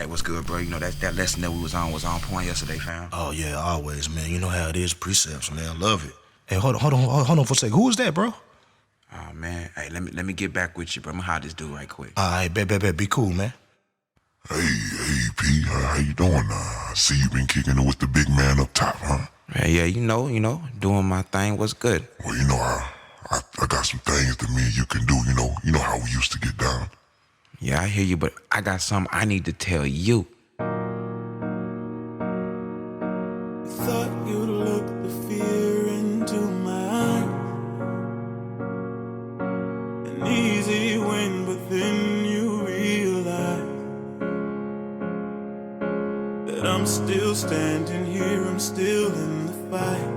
Hey, what's good, bro? You know, that lesson that we was on point yesterday, fam. Oh, yeah, always, man. You know how it is, precepts, man. Love it. Hey, hold on for a second. Who was that, bro? Oh, man. Hey, let me get back with you, bro. I'm gonna holler this dude right quick. All right, bet. Be cool, man. Hey, P, how you doing? I see you been kicking it with the big man up top, huh? Yeah, you know, doing my thing. What's good? Well, you know, I got some things that me and you can do, you know how we used to get down. Yeah, I hear you, but I got something I need to tell you. Thought you'd look the fear into my eyes. An easy win, but then you realize that I'm still standing here, I'm still in the fight.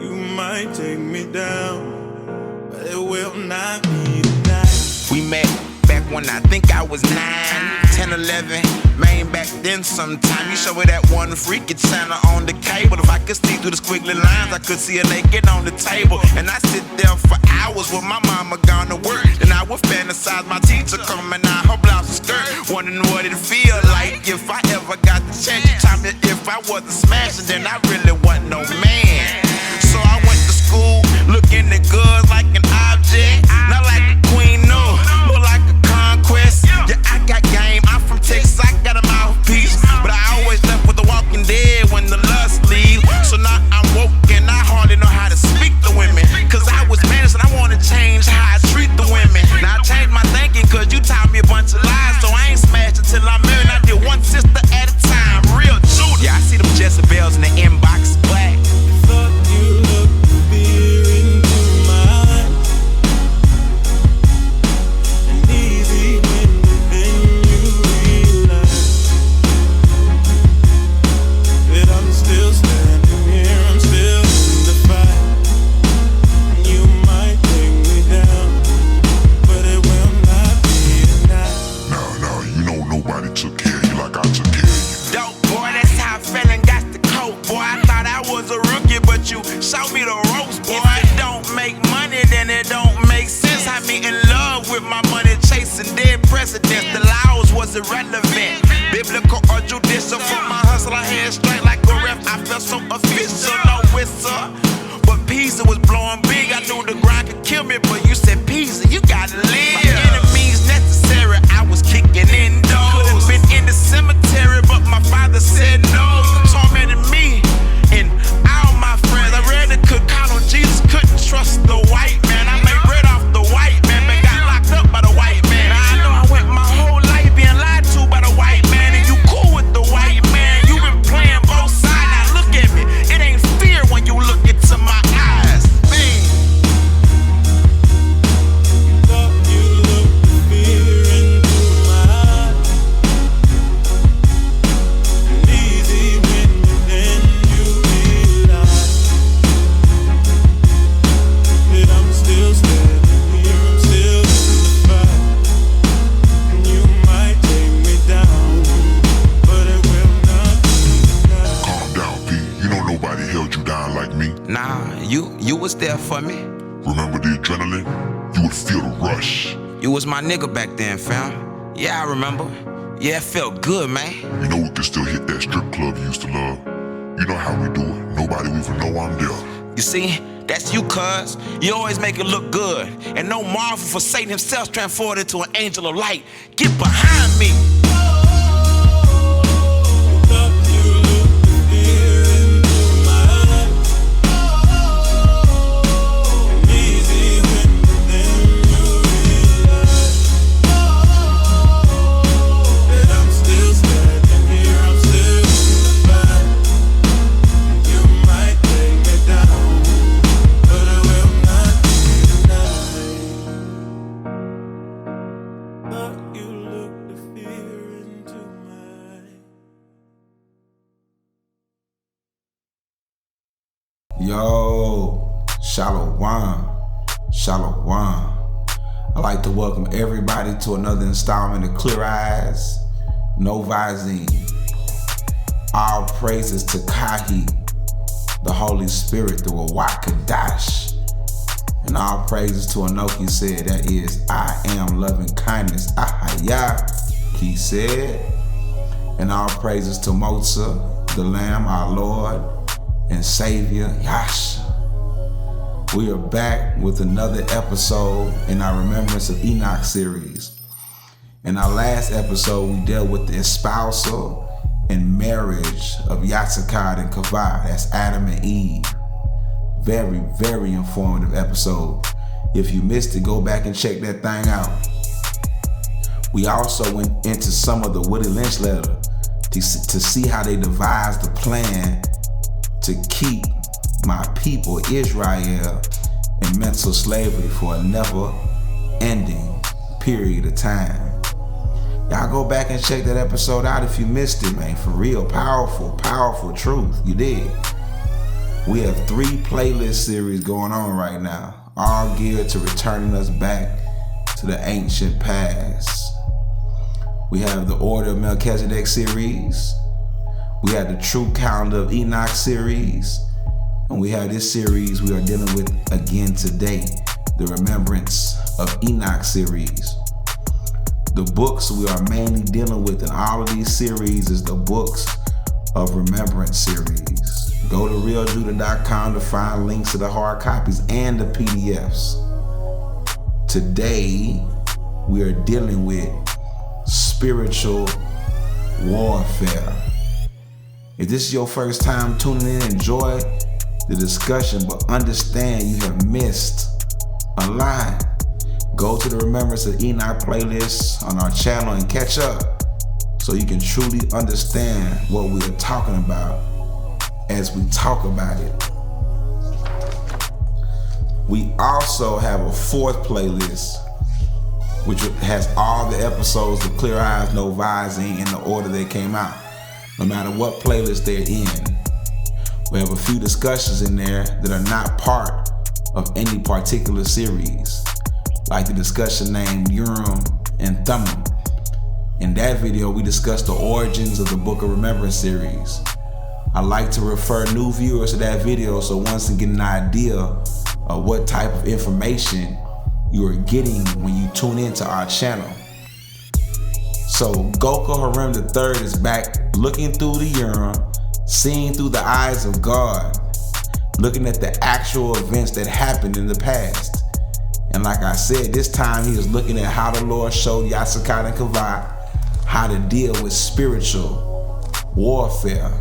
You might take me down, but it will not be tonight. We met back when I think I was 9, 10, 11. Man, back then sometime you show me that one freaky Santa on the cable. If I could see through the squiggly lines, I could see her naked on the table. And I sit there for hours with my mama gone to work. And I would fantasize my teacher coming out her blouse and skirt, wondering what it'd feel like if I ever got the chance. You tell me if I wasn't smashing, then I really wasn't no man. So I went to school looking at goods like an object, not like a queen, no, more like a conquest. Yeah, I got game, I'm from Texas, I got a mouthpiece, but I always left with the walking dead when the lust leaves. So now I'm woke and I hardly know how to speak to women, cause I was managed and I wanna change how I treat the women. Now I changed my thinking cause you taught me a bunch of lies, so I ain't smashed until I'm married. I did one sister at a time, RealJudah. Yeah, I see them Jezebels in the inbox black. Thought you looked the fear into my eyes. An easy win, but then you realize that I'm still standing here, I'm still in the fight. You might take me down, but it will not be tonight. No, you know nobody took care of you like I took care of you. Dope boy, that's how I fell and got the coat, boy. I thought I was a rookie, but you showed me the ropes, boy. If it don't make money, then it don't make sense. Had me in love with my money, chasing dead precedents. The laws was irrelevant, biblical or judicial. From my hustle, I had straight like a ref. I felt so official, no whistle. But Peezee was blowing big. I knew the grind could kill me, but you said Peezee, you gotta live. My enemies necessary, I was kicking in doors. Could've been in the cemetery, but my father said no. You tormented me and all my friends. I really could count on Jesus, couldn't trust the white man. I made bread off the white man, but got locked up by the white man. Now I know I went my whole life being lied to by the white man, and you cool with the white man. You been playing both sides. Now look at me, it ain't fear when you look into my eyes. Man. Thought you looked the fear into my eyes. An easy win, but then you realize that I'm still standing here, I'm still in the fight. And you might take me down, but it will not be tonight. Calm down, P. You know nobody held you down like me. Nah, you was there for me. Remember the adrenaline? You would feel the rush. You was my nigga back then, fam. Yeah, I remember. Yeah, it felt good, man. You know we can still hit that strip club you used to love. You know how we do it. Nobody will even know I'm there. You see, that's you, cuz. You always make it look good. And no marvel for Satan himself transformed into an angel of light. Get behind me. Thought you looked the fear into my eyes. An easy win, but then you realize that I'm still standing here, I'm still in the fight. You might take me down, but it will not be tonight. Thought you looked the fear into my eyes. Yo, Shalom. I'd like to welcome everybody to another installment of Clear Eyes, No Visine. All praises to Kahi, the Holy Spirit, the Wakadash. And all praises to Enoch, he said, that is, I am loving kindness, Ahayah. He said, and all praises to Motsa, the Lamb, our Lord and Savior, YASHAYA. We are back with another episode in our Remembrance of Enoch series. In our last episode, we dealt with the espousal and marriage of Yatsakad and Kavah. That's Adam and Eve. Very, very informative episode. If you missed it, go back and check that thing out. We also went into some of the Woody Lynch letter to see how they devised the plan to keep my people, Israel, in mental slavery for a never-ending period of time. Y'all go back and check that episode out if you missed it, man. For real, powerful, powerful truth. You did. We have 3 playlist series going on right now, all geared to returning us back to the ancient past. We have the Order of Melchizedek series. We have the True Calendar of Enoch series. And we have this series we are dealing with again today, the Remembrance of Enoch series. The books we are mainly dealing with in all of these series is the books of Remembrance series. Go to RealJudah.com to find links to the hard copies and the PDFs. Today, we are dealing with spiritual warfare. If this is your first time tuning in, enjoy the discussion, but understand you have missed a lot. Go to the Remembrance of Enoch playlist on our channel and catch up so you can truly understand what we are talking about as we talk about it. We also have a 4th playlist which has all the episodes of Clear Eyes, No Visine in the order they came out, no matter what playlist they're in. We have a few discussions in there that are not part of any particular series, like the discussion named Urim and Thummim. In that video, we discussed the origins of the Book of Remembrance series. I like to refer new viewers to that video so once you get an idea of what type of information you are getting when you tune into our channel. So Gokul Harem III is back looking through the Urim, seeing through the eyes of God, looking at the actual events that happened in the past. And like I said, this time he is looking at how the Lord showed Yatsakad and Kavah how to deal with spiritual warfare.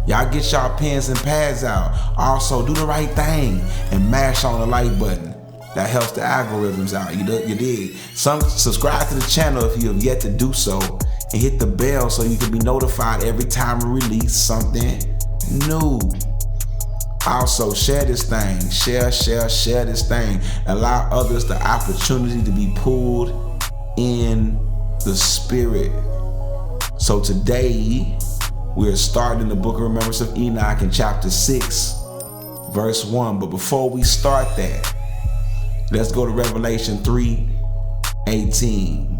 Y'all get y'all pens and pads out. Also, do the right thing and mash on the like button. That helps the algorithms out. You dig? Subscribe to the channel if you have yet to do so, and hit the bell so you can be notified every time we release something new. Also, share this thing. Share this thing. Allow others the opportunity to be pulled in the spirit. So today, we're starting the Book of Remembrance of Enoch in chapter 6, verse 1. But before we start that, let's go to Revelation 3:18.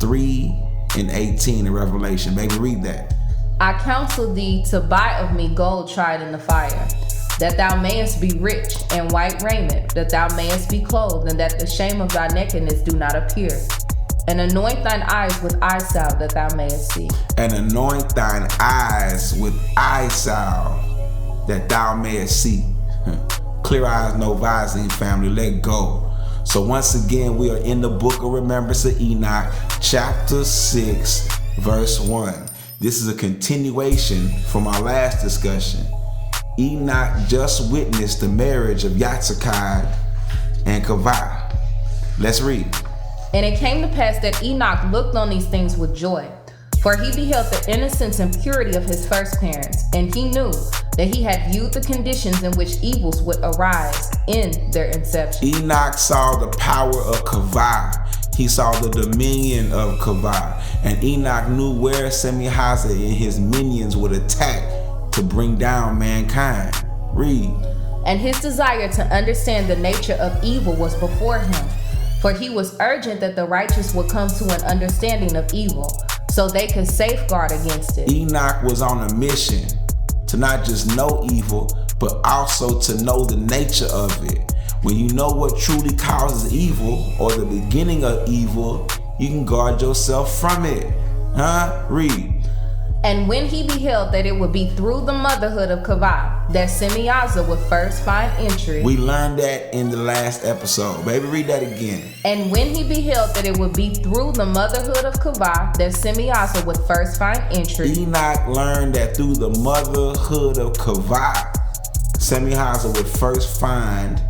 3:18 in Revelation. Baby, read that. I counsel thee to buy of me gold tried in the fire, that thou mayest be rich, and white raiment, that thou mayest be clothed, and that the shame of thy nakedness do not appear. And anoint thine eyes with eye salve, that thou mayest see. And anoint thine eyes with eye salve, that thou mayest see. Clear Eyes, No Visine, family, let go. So once again, we are in the Book of Remembrance of Enoch, chapter 6, verse 1. This is a continuation from our last discussion. Enoch just witnessed the marriage of Yatsakad and Kavah. Let's read. And it came to pass that Enoch looked on these things with joy, for he beheld the innocence and purity of his first parents, and he knew that he had viewed the conditions in which evils would arise in their inception. Enoch saw the power of Kavah. He saw the dominion of Kavah. And Enoch knew where Semihaza and his minions would attack to bring down mankind. Read. And his desire to understand the nature of evil was before him, for he was urgent that the righteous would come to an understanding of evil, so they could safeguard against it. Enoch was on a mission to not just know evil, but also to know the nature of it. When you know what truly causes evil, or the beginning of evil, you can guard yourself from it. Read. And when he beheld that it would be through the motherhood of Kavah that Semyaza would first find entry. We learned that in the last episode. Baby, read that again. And when he beheld that it would be through the motherhood of Kavah that Semyaza would first find entry. Enoch learned that through the motherhood of Kavah, Semyaza would first find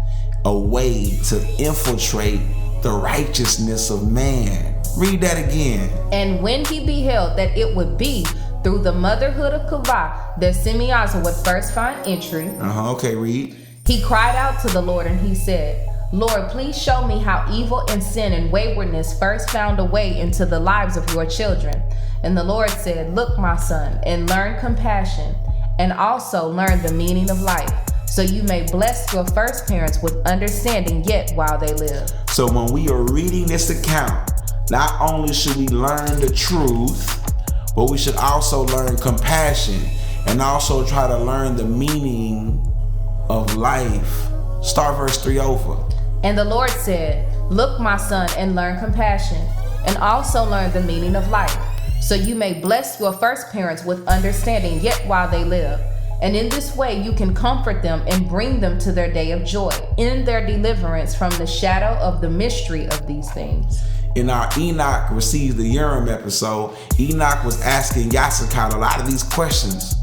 a way to infiltrate the righteousness of man. Read that again. And when he beheld that it would be through the motherhood of Kavah that Semyaza would first find entry. Okay, read. He cried out to the Lord and he said, Lord, please show me how evil and sin and waywardness first found a way into the lives of your children. And the Lord said, look, my son, and learn compassion, and also learn the meaning of life, so you may bless your first parents with understanding yet while they live. So when we are reading this account, not only should we learn the truth, but we should also learn compassion and also try to learn the meaning of life. Start verse 3 over. And the Lord said, look, my son, and learn compassion, and also learn the meaning of life, so you may bless your first parents with understanding yet while they live. And in this way you can comfort them and bring them to their day of joy in their deliverance from the shadow of the mystery of these things. In our Enoch Receives the Urim episode, Enoch was asking YASHAYA a lot of these questions.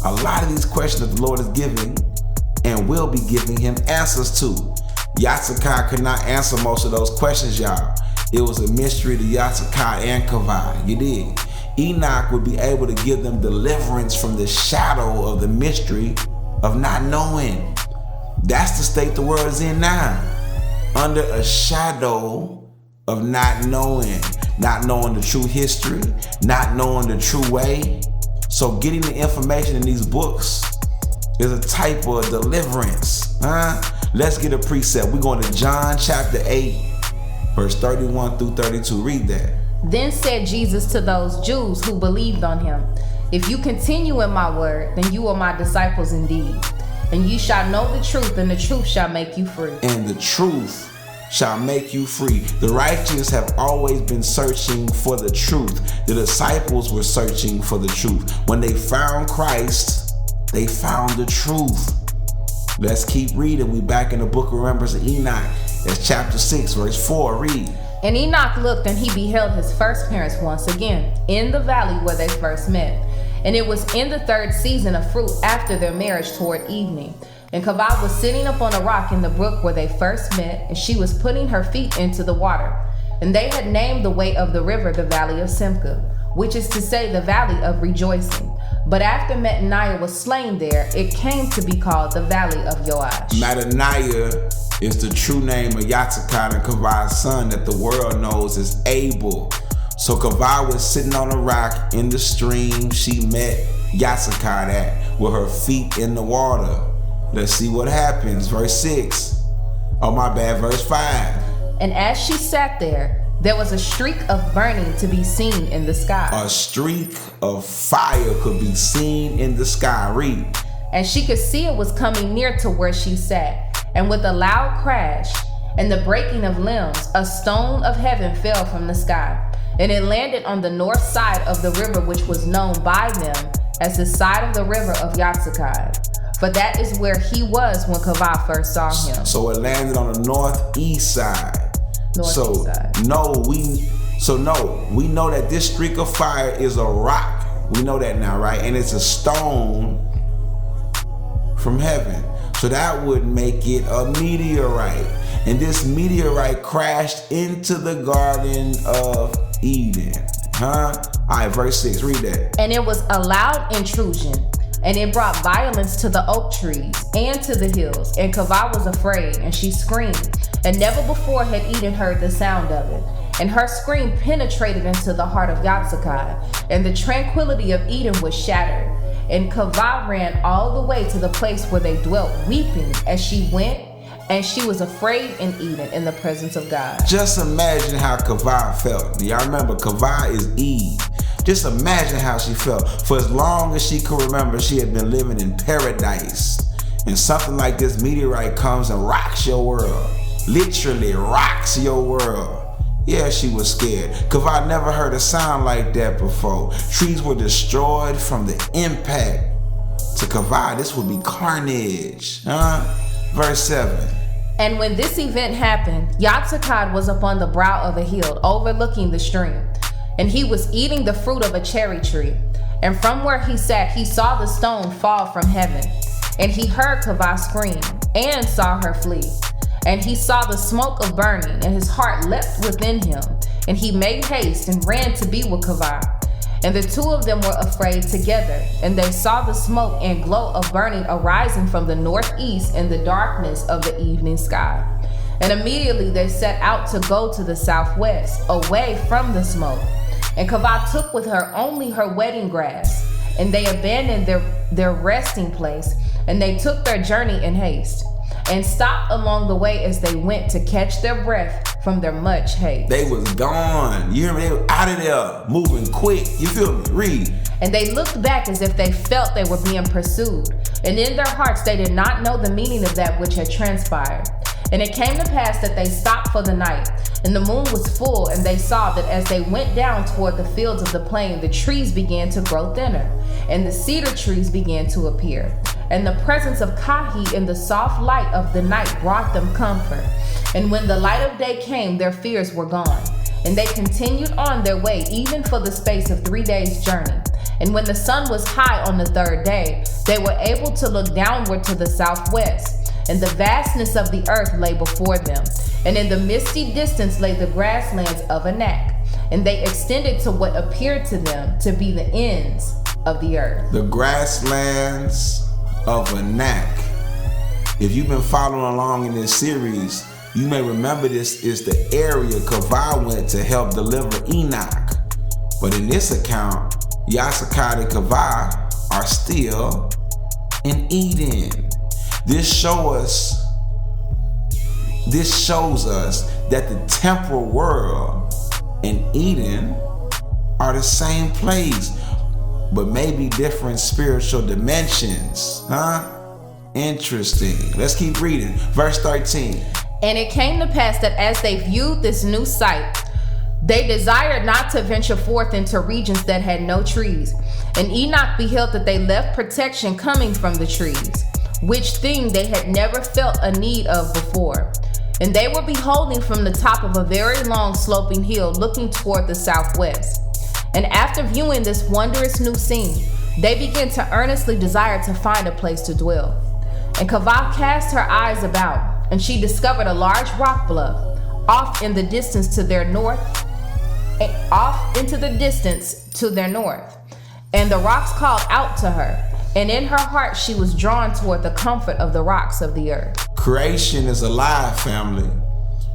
A lot of these questions that the Lord is giving and will be giving him answers to. YASHAYA could not answer most of those questions, y'all. It was a mystery to YASHAYA and Kavah. You dig? Enoch would be able to give them deliverance from the shadow of the mystery of not knowing. That's the state the world is in now. Under a shadow of not knowing the true history, not knowing the true way. So getting the information in these books is a type of deliverance. Let's get a precept. We're going to John chapter 8, verse 31 through 32. Read that. Then said Jesus to those Jews who believed on him, if you continue in my word, then you are my disciples indeed. And you shall know the truth, and the truth shall make you free. And the truth shall make you free. The righteous have always been searching for the truth. The disciples were searching for the truth. When they found Christ, they found the truth. Let's keep reading. We back in the book of Remembrance of Enoch. That's chapter 6, verse 4. Read. And Enoch looked, and he beheld his first parents once again, in the valley where they first met. And it was in the third season of fruit after their marriage toward evening. And Kavah was sitting up on a rock in the brook where they first met, and she was putting her feet into the water. And they had named the way of the river the Valley of Simcha, which is to say the Valley of Rejoicing. But after Mattaniah was slain there, it came to be called the Valley of Joash. Mattaniah is the true name of YASHAYA and Kavah's son that the world knows as Abel. So Kavah was sitting on a rock in the stream she met YASHAYA at, with her feet in the water. Let's see what happens. Verse 6. Oh, my bad. Verse 5. And as she sat there was a streak of burning to be seen in the sky. A streak of fire could be seen in the sky. Read. And she could see it was coming near to where she sat. And with a loud crash and the breaking of limbs, a stone of heaven fell from the sky. And it landed on the north side of the river, which was known by them as the side of the river of YASHAYA. For that is where he was when Kavah first saw him. So it landed on the northeast side. We know that this streak of fire is a rock. We know that now, right? And it's a stone from heaven. So that would make it a meteorite. And this meteorite crashed into the Garden of Eden. All right, verse 6, read that. And it was a loud intrusion, and it brought violence to the oak trees and to the hills. And Kavah was afraid, and she screamed. And never before had Eden heard the sound of it. And her scream penetrated into the heart of YASHAYA, and the tranquility of Eden was shattered. And Kavah ran all the way to the place where they dwelt, weeping as she went, and she was afraid in Eden in the presence of God. Just imagine how Kavah felt. Y'all remember, Kavah is Eve. Just imagine how she felt. For as long as she could remember, she had been living in paradise. And something like this meteorite comes and rocks your world. Literally rocks your world. Yeah, she was scared. Kavah never heard a sound like that before. Trees were destroyed from the impact. To Kavah, this would be carnage. Verse 7. And when this event happened, Yatsakad was upon the brow of a hill overlooking the stream, and he was eating the fruit of a cherry tree. And from where he sat, he saw the stone fall from heaven. And he heard Kavah scream and saw her flee. And he saw the smoke of burning, and his heart leapt within him. And he made haste and ran to be with Kavah. And the two of them were afraid together. And they saw the smoke and glow of burning arising from the northeast in the darkness of the evening sky. And immediately they set out to go to the southwest, away from the smoke. And Kavah took with her only her wedding grass. And they abandoned their resting place. And they took their journey in haste, and stopped along the way as they went to catch their breath from their much haste. They was gone. You hear me? They were out of there, moving quick. You feel me? Read. And they looked back as if they felt they were being pursued. And in their hearts they did not know the meaning of that which had transpired. And it came to pass that they stopped for the night. And the moon was full, and they saw that as they went down toward the fields of the plain, the trees began to grow thinner, and the cedar trees began to appear. And the presence of Kahi in the soft light of the night brought them comfort. And when the light of day came, their fears were gone. And they continued on their way, even for the space of 3 days' journey. And when the sun was high on the third day, they were able to look downward to the southwest. And the vastness of the earth lay before them. And in the misty distance lay the grasslands of Enoch. And they extended to what appeared to them to be the ends of the earth. The grasslands of Enoch. If you've been following along in this series, you may remember this is the area Kavah went to help deliver Enoch. But in this account, Yatsakad and Kavah are still in Eden. This shows us that the temporal world and Eden are the same place, but maybe different spiritual dimensions. Interesting. Let's keep reading. Verse 13. And it came to pass that as they viewed this new sight, they desired not to venture forth into regions that had no trees. And Enoch beheld that they left protection coming from the trees, which thing they had never felt a need of before. And they were beholding from the top of a very long sloping hill, looking toward the southwest. And after viewing this wondrous new scene, they began to earnestly desire to find a place to dwell. And Kavah cast her eyes about, and she discovered a large rock bluff off in the distance to their north, and the rocks called out to her. And in her heart she was drawn toward the comfort of the rocks of the earth. Creation is alive, family.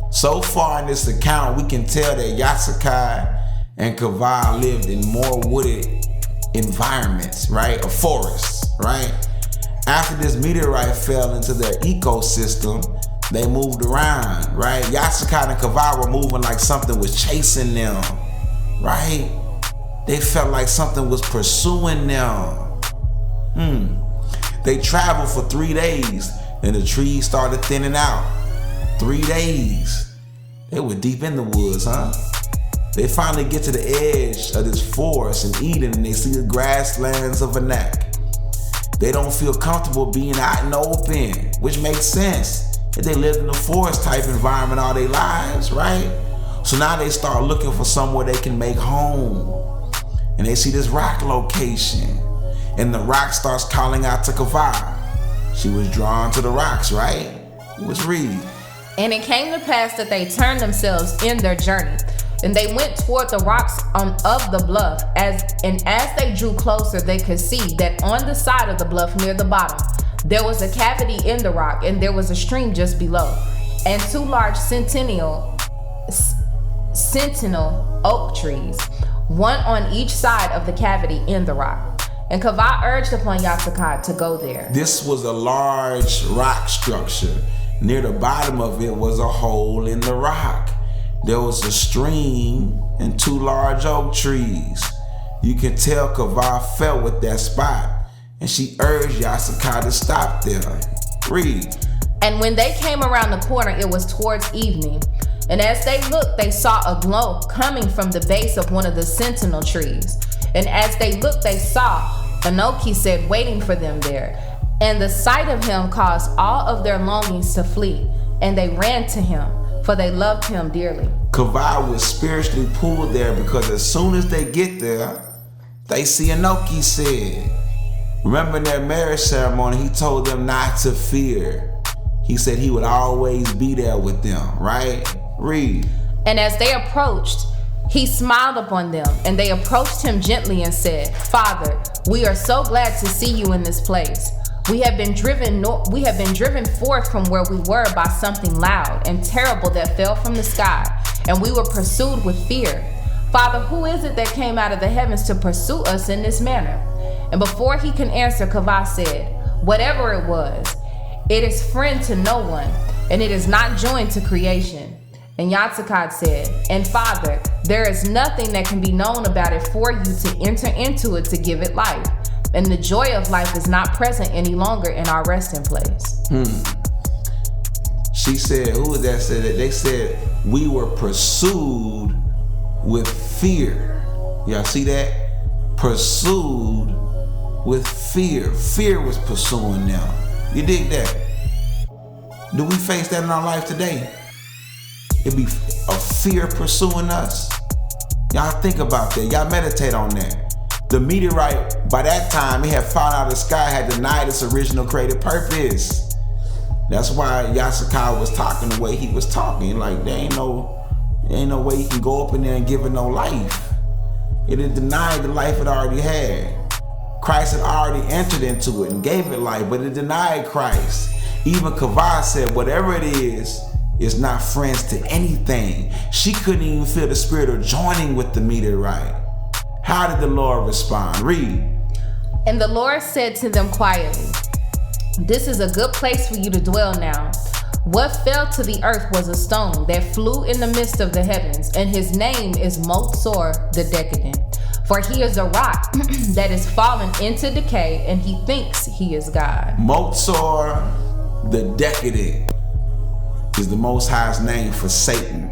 So far in this account, we can tell that Yatsakad and Kavah lived in more wooded environments, right? A forest, right? After this meteorite fell into their ecosystem, they moved around, right? Yatsakad and Kavah were moving like something was chasing them, right? They felt like something was pursuing them. They traveled for 3 days, and the trees started thinning out. 3 days. They were deep in the woods, They finally get to the edge of this forest in Eden, and they see the grasslands of Enoch. They don't feel comfortable being out in the open, which makes sense if they lived in a forest type environment all their lives, right? So now they start looking for somewhere they can make home. And they see this rock location, and the rock starts calling out to Kavah. She was drawn to the rocks, right? Let's read. And it came to pass that they turned themselves in their journey, and they went toward the rocks of the bluff. As they drew closer, they could see that on the side of the bluff near the bottom, there was a cavity in the rock, and there was a stream just below, and 2 large sentinel oak trees, one on each side of the cavity in the rock. And Kavah urged upon Yatsakad to go there. This was a large rock structure. Near the bottom of it was a hole in the rock. There was a stream and 2 large oak trees. You can tell Kavah fell with that spot, and she urged Yatsakad to stop there. Read. And when they came around the corner, it was towards evening. And as they looked, they saw a glow coming from the base of one of the sentinel trees. And as they looked, they saw Enoch, he said, waiting for them there. And the sight of him caused all of their longings to flee. And they ran to him, for they loved him dearly. Kavah was spiritually pulled there because as soon as they get there, they see Enoch, he said. Remember in their marriage ceremony, he told them not to fear. He said he would always be there with them, right? Read. And as they approached, he smiled upon them, and they approached him gently and said, Father, we are so glad to see you in this place. We have been driven forth from where we were by something loud and terrible that fell from the sky, and we were pursued with fear. Father, who is it that came out of the heavens to pursue us in this manner? And before he could answer, Kavah said, whatever it was, it is friend to no one, and it is not joined to creation. And YASHAYA said, and Father, there is nothing that can be known about it for you to enter into it to give it life. And the joy of life is not present any longer in our resting place. She said, who was that said that? They said, we were pursued with fear. Y'all see that? Pursued with fear. Fear was pursuing them. You dig that? Do we face that in our life today? It be a fear pursuing us. Y'all think about that. Y'all meditate on that. The meteorite, by that time, it had fallen out of the sky, had denied its original created purpose. That's why YASHAYA was talking the way he was talking. Like, there ain't no way you can go up in there and give it no life. It had denied the life it already had. Christ had already entered into it and gave it life, but it denied Christ. Even Kavah said, whatever it is not friends to anything. She couldn't even feel the spirit of joining with the meteorite. How did the Lord respond? Read. And the Lord said to them quietly, this is a good place for you to dwell now. What fell to the earth was a stone that flew in the midst of the heavens, and his name is Motzor the Decadent. For he is a rock that is fallen into decay, and he thinks he is God. Motzor the Decadent is the Most High's name for Satan.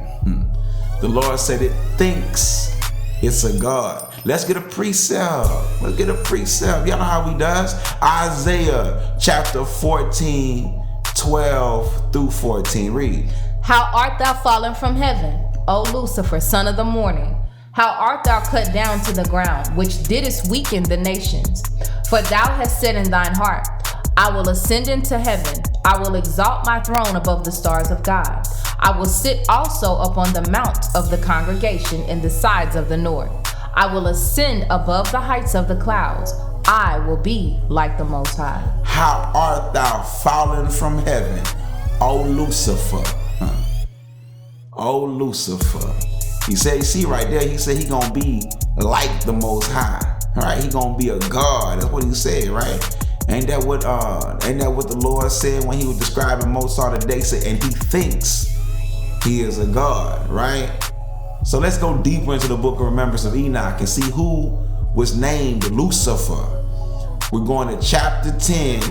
The Lord said it thinks it's a God. Let's get a precept. Y'all know how he does. Isaiah chapter 14, 12 through 14. Read. How art thou fallen from heaven, O Lucifer, son of the morning? How art thou cut down to the ground, which didst weaken the nations? For thou hast said in thine heart, I will ascend into heaven. I will exalt my throne above the stars of God. I will sit also upon the mount of the congregation in the sides of the north. I will ascend above the heights of the clouds. I will be like the Most High. How art thou fallen from heaven, O Lucifer? O Lucifer. He said, you see right there, he said he gonna be like the Most High. All right, he gonna be a God. That's what he said, right? Ain't that what the Lord said when he was describing Motzor the Decadent? And he thinks he is a God, right? So let's go deeper into the book of Remembrance of Enoch and see who was named Lucifer. We're going to chapter 10,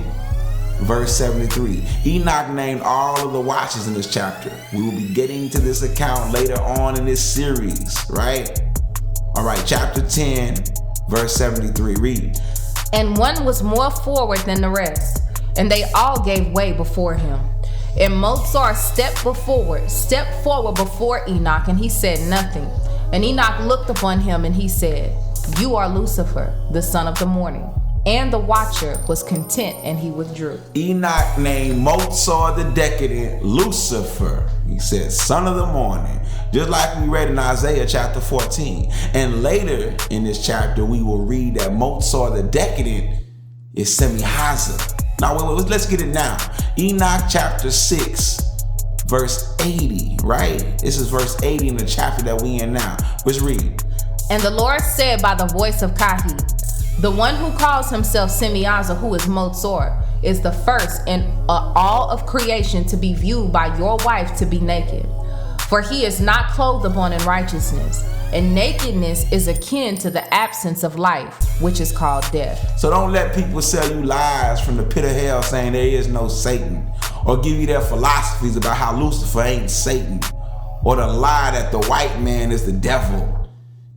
verse 73. Enoch named all of the watches in this chapter. We will be getting to this account later on in this series, right? All right, chapter 10, verse 73. Read. And one was more forward than the rest, and they all gave way before him. And Motzor stepped forward before Enoch, and he said nothing. And Enoch looked upon him, and he said, you are Lucifer, the son of the morning. And the watcher was content, and he withdrew. Enoch named Motzor the Decadent Lucifer. He said, son of the morning. Just like we read in Isaiah chapter 14. And later in this chapter, we will read that Motzor the Decadent is Semi-Hazah. Now, wait, let's get it now. Enoch chapter 6, verse 80, right? This is verse 80 in the chapter that we in now. Let's read. And the Lord said by the voice of Kahi, the one who calls himself Semi-Hazah, who is Motzor, is the first in all of creation to be viewed by your wife to be naked. For he is not clothed upon in righteousness, and nakedness is akin to the absence of life, which is called death. So don't let people sell you lies from the pit of hell saying there is no Satan, or give you their philosophies about how Lucifer ain't Satan, or the lie that the white man is the devil.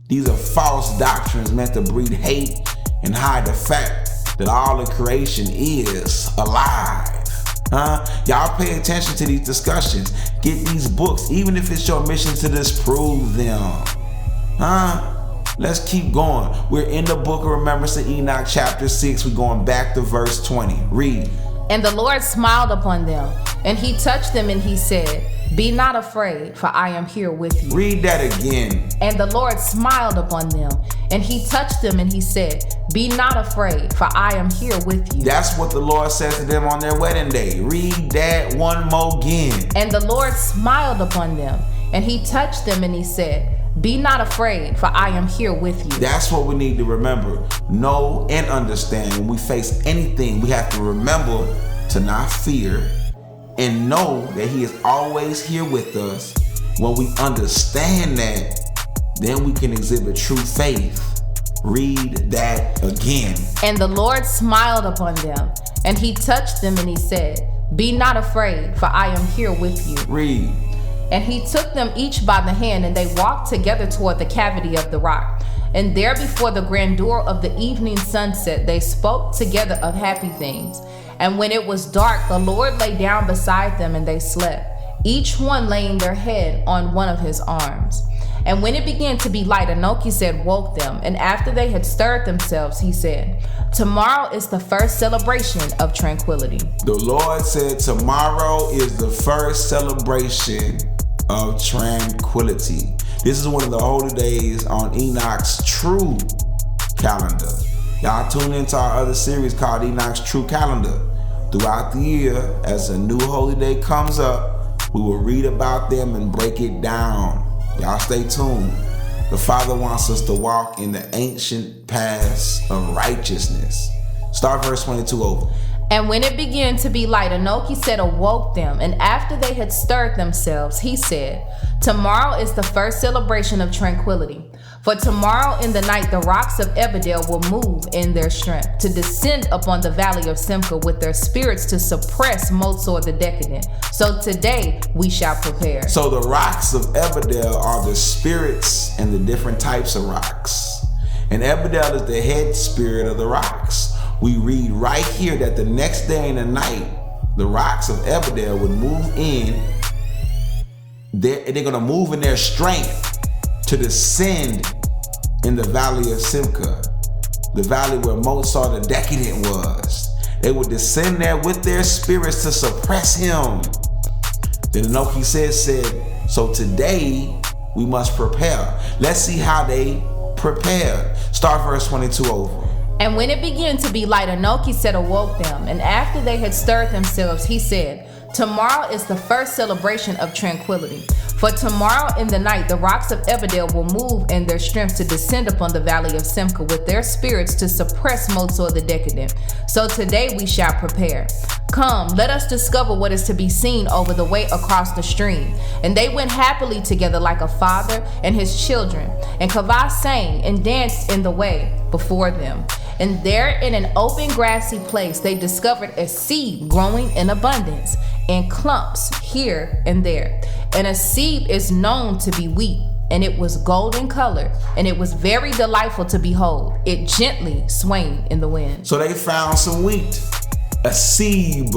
These are false doctrines meant to breed hate and hide the fact that all of creation is alive. Y'all pay attention to these discussions. Get these books, even if it's your mission to disprove them. Let's keep going. We're in the book of Remembrance of Enoch, chapter 6. We're going back to verse 20. Read. And the Lord smiled upon them, and he touched them, and he said, Be not afraid, for I am here with you. Read that again. And the Lord smiled upon them, and he touched them, and he said, Be not afraid, for I am here with you. That's what the Lord says to them on their wedding day. Read that one more again. And the Lord smiled upon them, and he touched them, and he said, Be not afraid, for I am here with you. That's what we need to remember. Know and understand. When we face anything, we have to remember to not fear and know that he is always here with us. When we understand that, then we can exhibit true faith. Read that again. And the Lord smiled upon them, and he touched them, and he said, Be not afraid, for I am here with you. Read. And he took them each by the hand, and they walked together toward the cavity of the rock. And there before the grandeur of the evening sunset, they spoke together of happy things. And when it was dark, the Lord lay down beside them, and they slept, each one laying their head on one of his arms. And when it began to be light, Enoch said, woke them. And after they had stirred themselves, he said, Tomorrow is the first celebration of tranquility. The Lord said tomorrow is the first celebration of tranquility. This is one of the holy days on Enoch's true calendar. Y'all tune into our other series called Enoch's True Calendar. Throughout the year, as a new holy day comes up, we will read about them and break it down. Y'all stay tuned. The Father wants us to walk in the ancient paths of righteousness. Start verse 22 over. And when it began to be light, Enoch said, awoke them. And after they had stirred themselves, he said, Tomorrow is the first celebration of tranquility. For tomorrow in the night the rocks of Ebedel will move in their strength, to descend upon the valley of Simcha with their spirits to suppress Motzor the decadent. So today we shall prepare. So the rocks of Ebedel are the spirits and the different types of rocks. And Ebedel is the head spirit of the rocks. We read right here that the next day and the night, the rocks of Ebedel would move in. They're going to move in their strength to descend in the valley of Simcha, the valley where Motzor the decadent was. They would descend there with their spirits to suppress him. Then Enoch said, so today we must prepare. Let's see how they prepared. Start verse 22 over. And when it began to be light, Enoch said, awoke them. And after they had stirred themselves, he said, Tomorrow is the first celebration of tranquility. For tomorrow in the night the rocks of Ebedel will move in their strength to descend upon the valley of Simcha with their spirits to suppress Motzor the decadent. So today we shall prepare. Come, let us discover what is to be seen over the way across the stream. And they went happily together like a father and his children. And Kavah sang and danced in the way before them. And there in an open grassy place they discovered a seed growing in abundance, in clumps here and there. And a seed is known to be wheat, and it was golden colored, and it was very delightful to behold. It gently swayed in the wind. So they found some wheat. A seed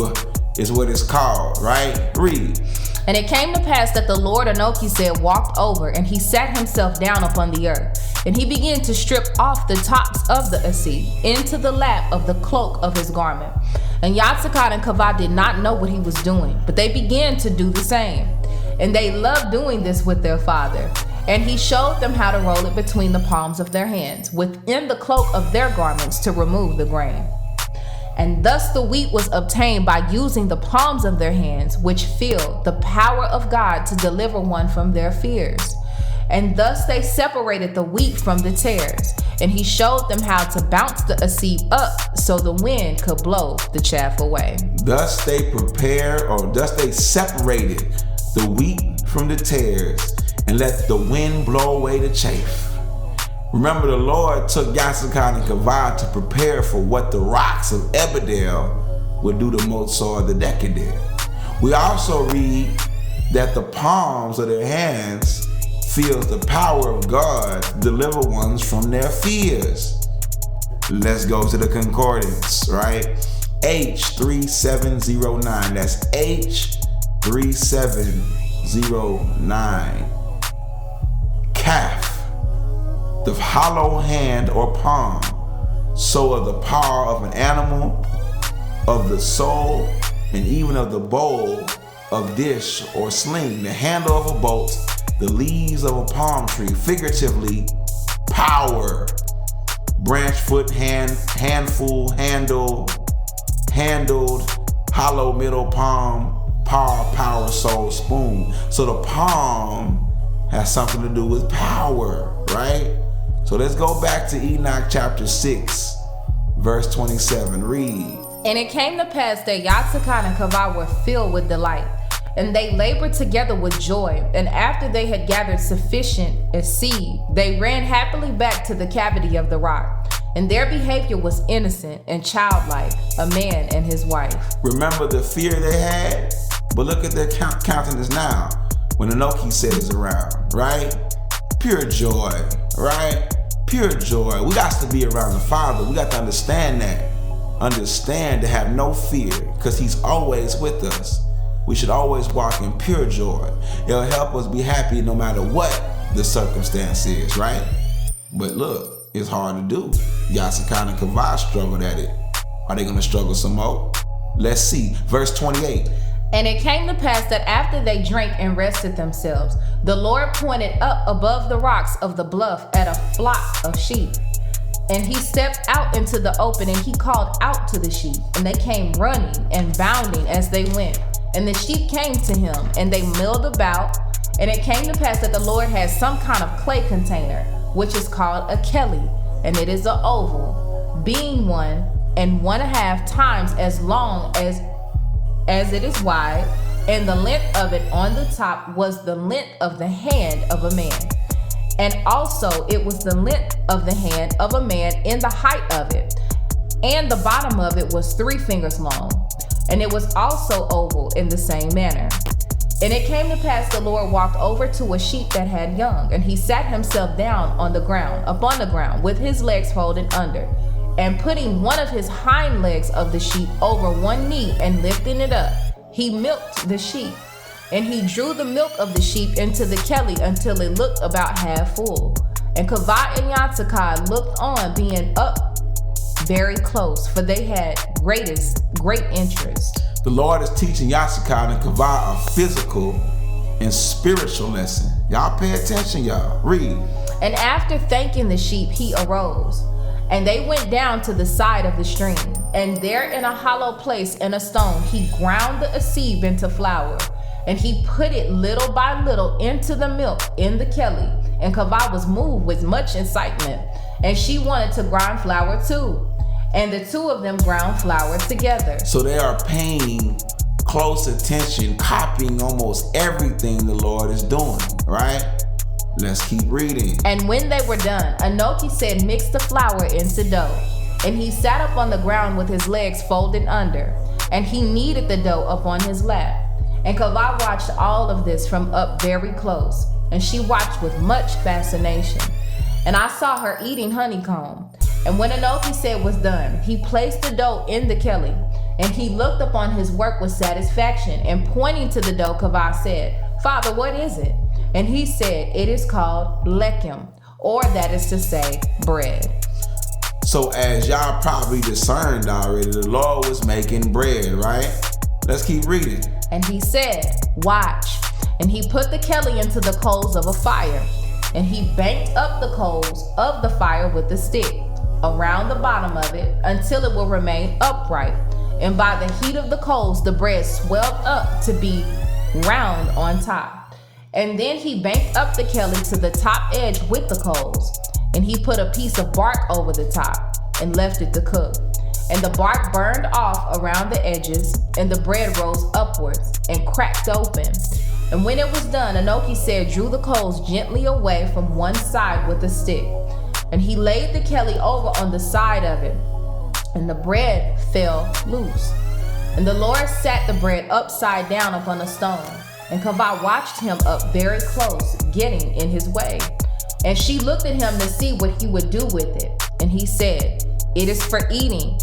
is what it's called, right? Read. And it came to pass that the Lord, Enoch said, walked over, and he sat himself down upon the earth. And he began to strip off the tops of the asib into the lap of the cloak of his garment. And Yatsakad and Kavah did not know what he was doing, but they began to do the same. And they loved doing this with their father. And he showed them how to roll it between the palms of their hands, within the cloak of their garments, to remove the grain. And thus the wheat was obtained by using the palms of their hands, which feel the power of God to deliver one from their fears. And thus they separated the wheat from the tares. And he showed them how to bounce the asib up so the wind could blow the chaff away. Thus they separated the wheat from the tares and let the wind blow away the chaff. Remember, the Lord took Yatsakad and Kavah to prepare for what the rocks of Ebedel would do to Motzor the decadent. We also read that the palms of their hands feels the power of God to deliver ones from their fears. Let's go to the concordance, right? H3709. That's H3709. Calf, the hollow hand or palm, so of the power of an animal, of the soul, and even of the bowl of dish or sling, the handle of a boat, the leaves of a palm tree, figuratively, power, branch, foot, hand, handful, handle, handled, hollow middle palm, power, soul, spoon. So the palm has something to do with power, right? So let's go back to Enoch chapter 6, verse 27. Read. And it came to pass that Yatsakon and Kavah were filled with delight, and they labored together with joy. And after they had gathered sufficient as seed, they ran happily back to the cavity of the rock. And their behavior was innocent and childlike, a man and his wife. Remember the fear they had? But look at their countenance now when Enoch says around, right? Pure joy, right? Pure joy. We got to be around the Father. We got to understand that. Understand to have no fear, because he's always with us. We should always walk in pure joy. It'll help us be happy no matter what the circumstance is, right? But look, it's hard to do. Yatsakon and Kavah struggled at it. Are they going to struggle some more? Let's see. Verse 28. And it came to pass that after they drank and rested themselves, the Lord pointed up above the rocks of the bluff at a flock of sheep. And he stepped out into the open, and he called out to the sheep, and they came running and bounding as they went. And the sheep came to him, and they milled about. And it came to pass that the Lord had some kind of clay container, which is called a kelly, and it is an oval, being 1.5 times as long as it is wide, and the length of it on the top was the length of the hand of a man. And also it was the length of the hand of a man in the height of it. And the bottom of it was 3 fingers long. And it was also oval in the same manner. And it came to pass the Lord walked over to a sheep that had young, and he sat himself down upon the ground, with his legs folded under, and putting one of his hind legs of the sheep over one knee and lifting it up, he milked the sheep. And he drew the milk of the sheep into the kelly until it looked about half full. And Kavah and Yatsakon looked on, being up very close, for they had great interest. The Lord is teaching Yatsakon and Kavah a physical and spiritual lesson. Y'all pay attention, y'all. Read. And after thanking the sheep, he arose. And they went down to the side of the stream. And there in a hollow place in a stone, he ground the asib into flour. And he put it little by little into the milk in the kelly. And Kavah was moved with much excitement, and she wanted to grind flour too. And the two of them ground flour together. So they are paying close attention, copying almost everything the Lord is doing, right? Let's keep reading. And when they were done, Enoch said, mix the flour into dough. And he sat up on the ground with his legs folded under, and he kneaded the dough up on his lap. And Kavah watched all of this from up very close, and she watched with much fascination. And I saw her eating honeycomb. And when Enoch said was done, he placed the dough in the kelly, and he looked upon his work with satisfaction. And pointing to the dough, Kavah said, Father, what is it? And he said, it is called lechem, or that is to say, bread. So as y'all probably discerned already, the Lord was making bread, right? Let's keep reading. And he said, watch. And he put the kelly into the coals of a fire, and he banked up the coals of the fire with a stick around the bottom of it until it will remain upright. And by the heat of the coals, the bread swelled up to be round on top. And then he banked up the kelly to the top edge with the coals, and he put a piece of bark over the top and left it to cook. And the bark burned off around the edges, and the bread rose upwards and cracked open. And when it was done, Enoch said, drew the coals gently away from one side with a stick. And he laid the kelly over on the side of it, and the bread fell loose. And the Lord sat the bread upside down upon a stone, And Kavah watched him up very close, getting in his way. And she looked at him to see what he would do with it. And he said, "It is for eating."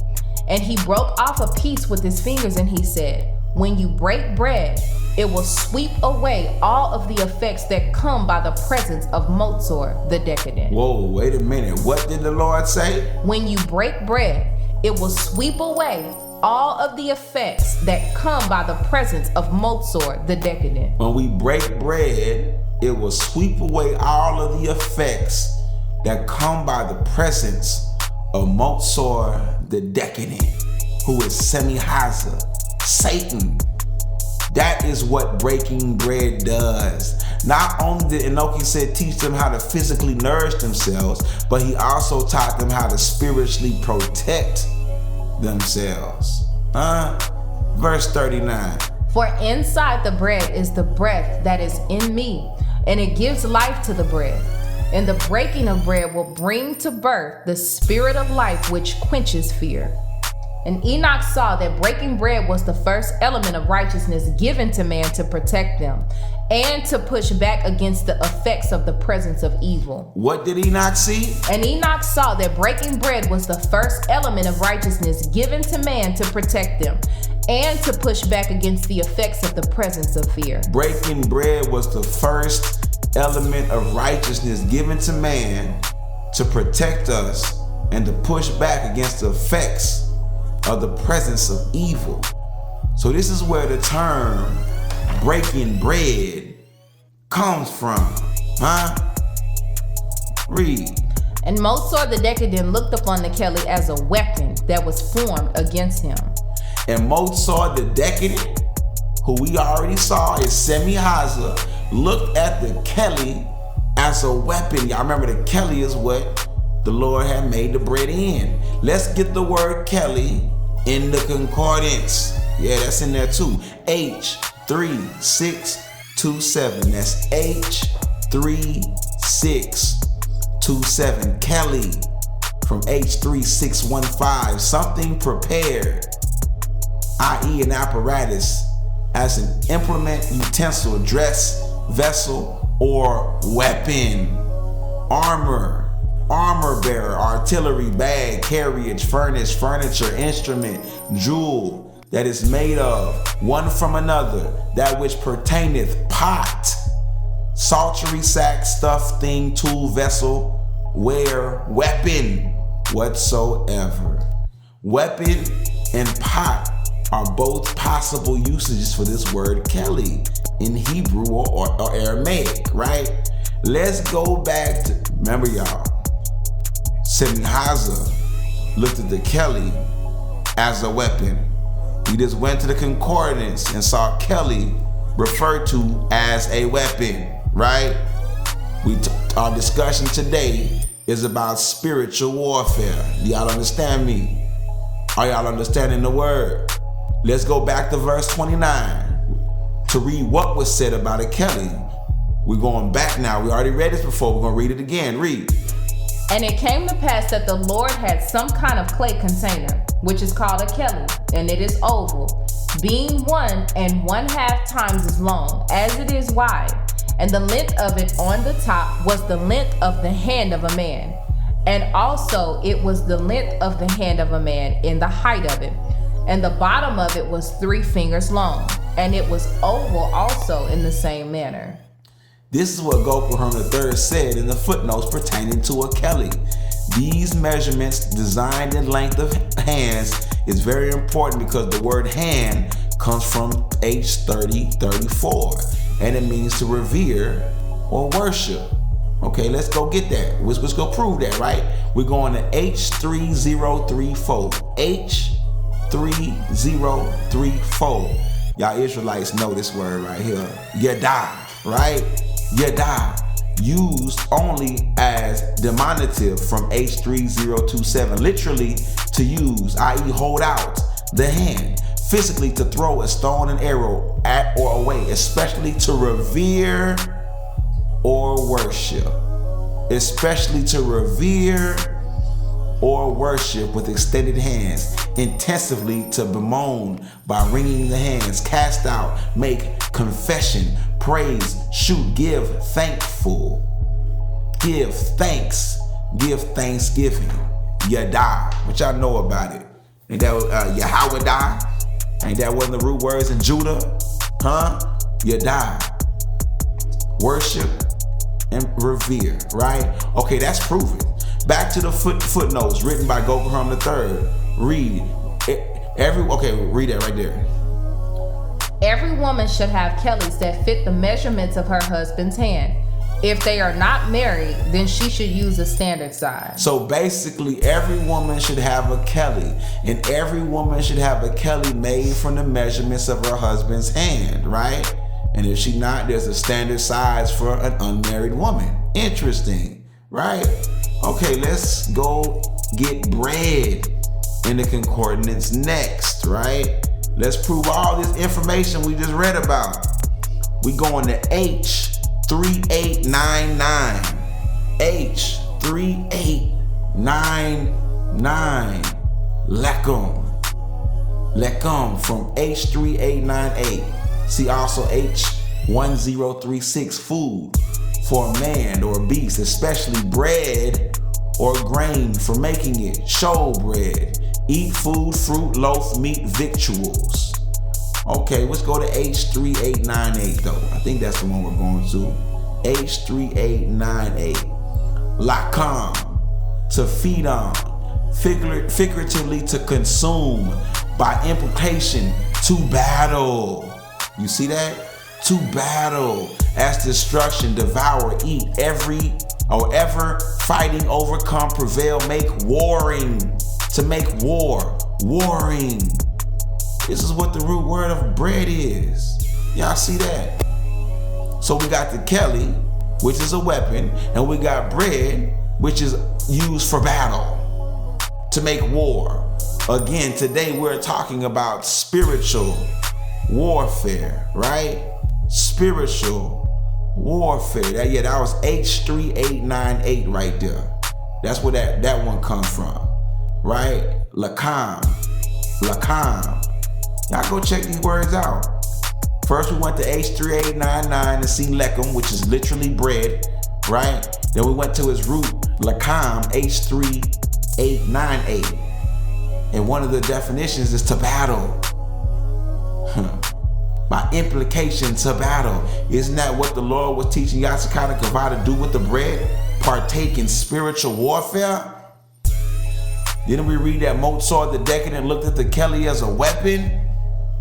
And he broke off a piece with his fingers and he said, "When you break bread, it will sweep away all of the effects that come by the presence of Motzor, the decadent." Whoa, wait a minute. What did the Lord say? When you break bread, it will sweep away all of the effects that come by the presence of Motzor, the decadent. When we break bread, it will sweep away all of the effects that come by the presence of Motzor, the decadent, who is Semi-Hazah, Satan. That is what breaking bread does. Not only did Enoch, he said, teach them how to physically nourish themselves, but he also taught them how to spiritually protect themselves. Verse 39. For inside the bread is the breath that is in me, and it gives life to the bread. And the breaking of bread will bring to birth the spirit of life which quenches fear. And Enoch saw that breaking bread was the first element of righteousness given to man to protect them and to push back against the effects of the presence of evil. What did Enoch see? And Enoch saw that breaking bread was the first element of righteousness given to man to protect them and to push back against the effects of the presence of fear. Breaking bread was the first element of righteousness given to man to protect us and to push back against the effects of the presence of evil. So this is where the term breaking bread comes from. Read. And Motzor the decadent looked upon the Kelly as a weapon that was formed against him. And Motzor the decadent, who we already saw is Semi-Hazah, looked at the Kelly as a weapon. Y'all remember the Kelly is what the Lord had made the bread in. Let's get the word Kelly in the concordance. Yeah, that's in there too. H3627. That's H3627. Kelly from H3615. Something prepared, i.e. an apparatus, as an implement, utensil, dress, vessel, or weapon. Armor bearer, artillery, bag, carriage, furnace, furniture, instrument, jewel that is made of one from another, that which pertaineth, pot, psaltery, sack, stuff, thing, tool, vessel, ware, weapon, whatsoever. Weapon and pot are both possible usages for this word Kelly in Hebrew or Aramaic, right? Let's go back to, remember y'all, Semi-Hazah looked at the Kelly as a weapon. We just went to the concordance and saw Kelly referred to as a weapon, right? Our discussion today is about spiritual warfare. Do y'all understand me? Are y'all understanding the word? Let's go back to verse 29 to read what was said about a Kelly. We're going back now. We already read this before. We're going to read it again. Read. And it came to pass that the Lord had some kind of clay container, which is called a Kelly, and it is oval, being 1 1/2 times as long as it is wide. And the length of it on the top was the length of the hand of a man. And also it was the length of the hand of a man in the height of it. And the bottom of it was 3 fingers long. And it was oval also in the same manner. This is what Gopurham III said in the footnotes pertaining to a Kelly. These measurements, designed in length of hands, is very important because the word hand comes from H3034, and it means to revere or worship. Okay, let's go get that. Let's go prove that, right? We're going to H3034. H3034. Y'all Israelites know this word right here. Yadah, right? Yadah, used only as diminutive from H3027, literally to use, i.e. hold out the hand, physically to throw a stone and arrow at or away, especially to revere or worship. Especially to revere or worship with extended hands, intensively to bemoan by wringing the hands, cast out, make confession, praise, shoot, give, thankful, give thanks, give thanksgiving. Yada, what y'all know about it? Ain't that Yahweh? Ain't that one of the root words in Judah? Huh? Yada. Worship and revere, right? Okay, that's proven. Back to the footnotes written by Gokuram III. Read. Read that right there. Every woman should have kellys that fit the measurements of her husband's hand. If they are not married, then she should use a standard size. So basically, every woman should have a kelly, and every woman should have a kelly made from the measurements of her husband's hand, right? And if she not, there's a standard size for an unmarried woman. Interesting, right? Okay, let's go get bread in the concordance next, right? Let's prove all this information we just read about. We going to H3899. H3899. Lekum from H3898. See also H1036, food for a man or a beast, especially bread or grain for making it. Show bread. Eat food, fruit, loaf, meat, victuals. Okay, let's go to H3898 though. I think that's the one we're going to. H3898. Lakam, to feed on. Figuratively to consume. By implication, to battle. You see that? To battle. As destruction, devour, eat, ever, fighting, overcome, prevail, make warring. To make war, warring. This is what the root word of bread is. Y'all see that? So we got the kelly, which is a weapon, and we got bread, which is used for battle, to make war. Again, today we're talking about spiritual warfare, right? Spiritual warfare. That was H3898 right there. That's where that one comes from, right? Lakam. Y'all go check these words out. First we went to H3899 to see lekum, which is literally bread, right? Then we went to its root, lakam, H3898. And one of the definitions is to battle. By implication, to battle. Isn't that what the Lord was teaching YASHAYA to do with the bread? Partake in spiritual warfare? Didn't we read that Mozart the Decadent looked at the kelly as a weapon?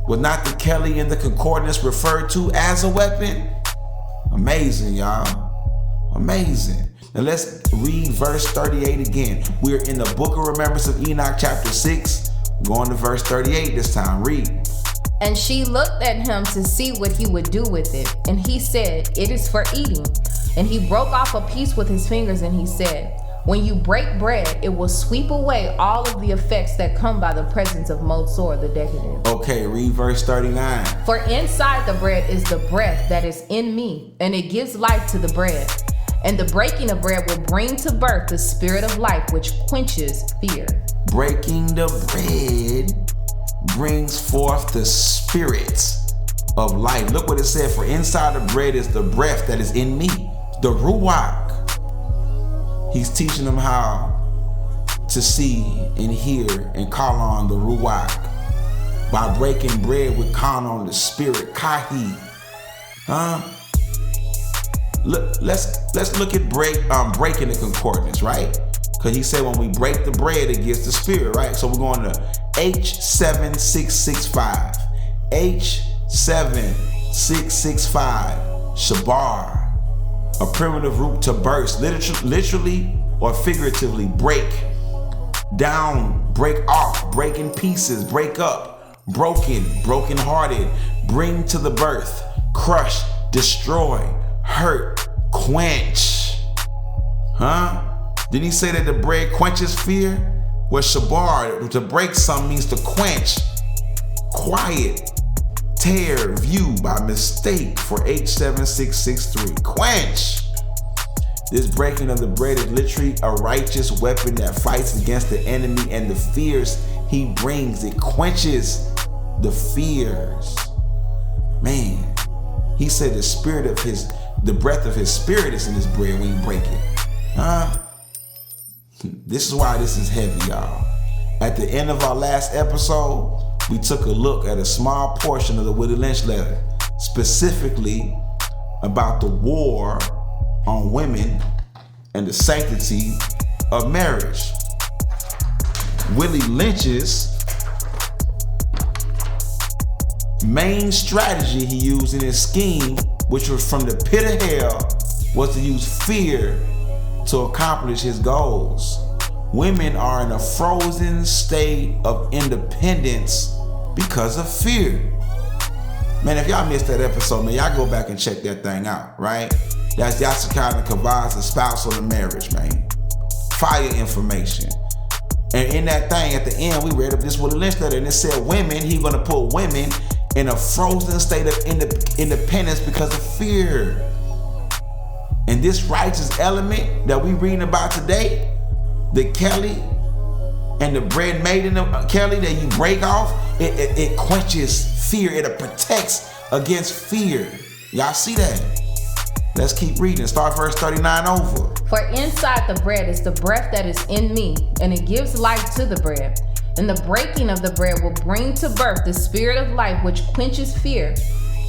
Was not the kelly in the concordance referred to as a weapon? Amazing, y'all. Amazing. Now let's read verse 38 again. We're in the book of Remembrance of Enoch, chapter 6. Going to verse 38 this time. Read. And she looked at him to see what he would do with it. And he said, it is for eating. And he broke off a piece with his fingers and he said, when you break bread, it will sweep away all of the effects that come by the presence of Mozart the Decadent. Okay, read verse 39. For inside the bread is the breath that is in me, and it gives life to the bread. And the breaking of bread will bring to birth the spirit of life, which quenches fear. Breaking the bread brings forth the spirit of life. Look what it said. For inside the bread is the breath that is in me, the ruach. He's teaching them how to see and hear and call on the ruach by breaking bread with calling on the spirit, kahi. Let's look at breaking the concordance, right? Because he said when we break the bread, it gives the spirit, right? So we're going to H7665. H7665. Shabar. A primitive root to burst, literally or figuratively, break down, break off, break in pieces, break up, broken hearted, bring to the birth, crush, destroy, hurt, quench. Didn't he say that the bread quenches fear? Well, shabar, to break something means to quench, quiet, tear, view by mistake for H7663. Quench. This breaking of the bread is literally a righteous weapon that fights against the enemy and the fears he brings. It quenches the fears. Man, he said the breath of his spirit is in this bread when you break it. This is why this is heavy, y'all. At the end of our last episode, we took a look at a small portion of the Willie Lynch letter, specifically about the war on women and the sanctity of marriage. Willie Lynch's main strategy he used in his scheme, which was from the pit of hell, was to use fear to accomplish his goals. Women are in a frozen state of independence because of fear. Man, if y'all missed that episode, man, y'all go back and check that thing out, right? That's YASHAYA Christ, the spouse of the marriage, man. Fire information. And in that thing, at the end, we read up this Willie Lynch letter, and it said women, he's gonna put women in a frozen state of independence because of fear. And this righteous element that we reading about today, the Kelly and the bread made in the Kelly that you break off, it quenches fear. It protects against fear. Y'all see that? Let's keep reading. Start verse 39 over. For inside the bread is the breath that is in me, and it gives life to the bread. And the breaking of the bread will bring to birth the spirit of life, which quenches fear.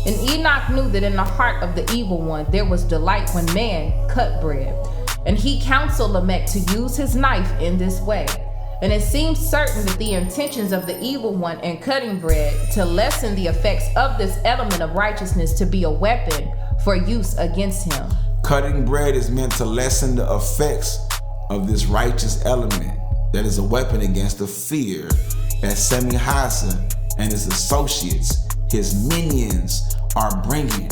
And Enoch knew that in the heart of the evil one there was delight when man cut bread. And he counseled Lamech to use his knife in this way. And it seems certain that the intentions of the evil one in cutting bread to lessen the effects of this element of righteousness to be a weapon for use against him. Cutting bread is meant to lessen the effects of this righteous element that is a weapon against the fear that Ahayah and his associates, his minions, are bringing.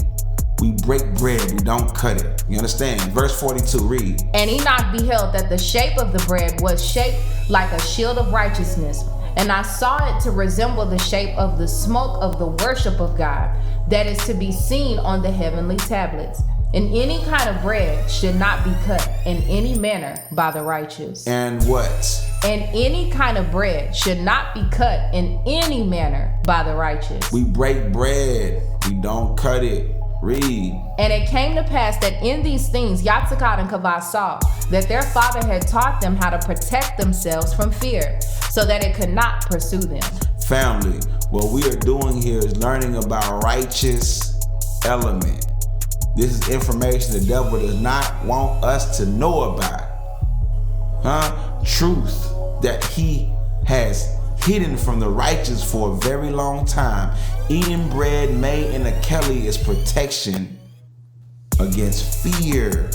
We break bread, we don't cut it. You understand? Verse 42, read. And Enoch beheld that the shape of the bread was shaped like a shield of righteousness. And I saw it to resemble the shape of the smoke of the worship of God that is to be seen on the heavenly tablets. And any kind of bread should not be cut in any manner by the righteous. And what? And any kind of bread should not be cut in any manner by the righteous. We break bread, we don't cut it. Read. And it came to pass that in these things YASHAYA Christ saw that their father had taught them how to protect themselves from fear, so that it could not pursue them. Family, what we are doing here is learning about righteous element. This is information the devil does not want us to know about. Truth that he has hidden from the righteous for a very long time. Eating bread made in a Kelly is protection against fear.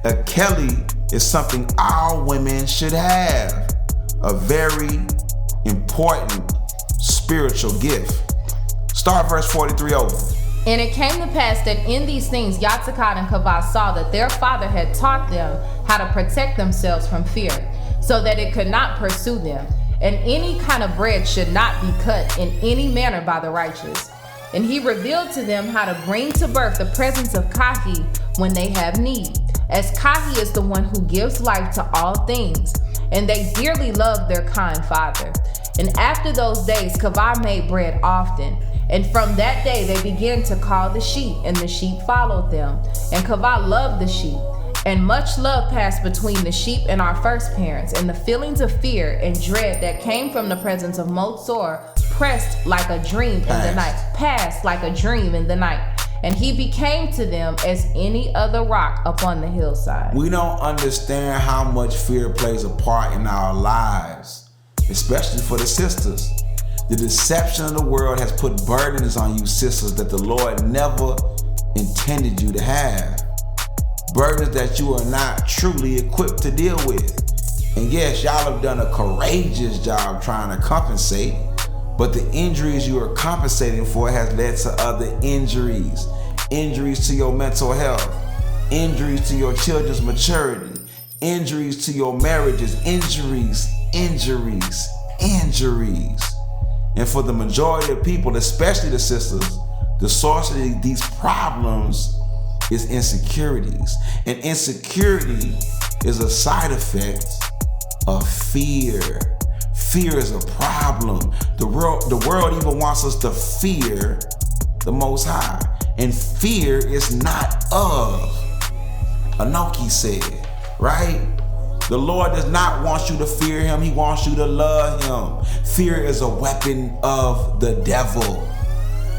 A Kelly is something all women should have. A very important spiritual gift. Start verse 43 over. And it came to pass that in these things YASHAYA Christ saw that their father had taught them how to protect themselves from fear, so that it could not pursue them. And any kind of bread should not be cut in any manner by the righteous. And he revealed to them how to bring to birth the presence of Kahi when they have need, as Kahi is the one who gives life to all things. And they dearly loved their kind father. And after those days, Kavah made bread often. And from that day they began to call the sheep, and the sheep followed them. And Kavah loved the sheep. And much love passed between the sheep and our first parents, and the feelings of fear and dread that came from the presence of Motzor pressed like a dream in the night, passed like a dream in the night. And he became to them as any other rock upon the hillside. We don't understand how much fear plays a part in our lives, especially for the sisters. The deception of the world has put burdens on you sisters that the Lord never intended you to have. Burdens that you are not truly equipped to deal with. And yes, y'all have done a courageous job trying to compensate, but the injuries you are compensating for has led to other injuries. Injuries to your mental health, injuries to your children's maturity, injuries to your marriages, injuries. And for the majority of people, especially the sisters, the source of these problems is insecurities. And insecurity is a side effect of fear. Fear is a problem. The world even wants us to fear the Most High. And fear is not of. Enoch said, right? The Lord does not want you to fear him. He wants you to love him. Fear is a weapon of the devil.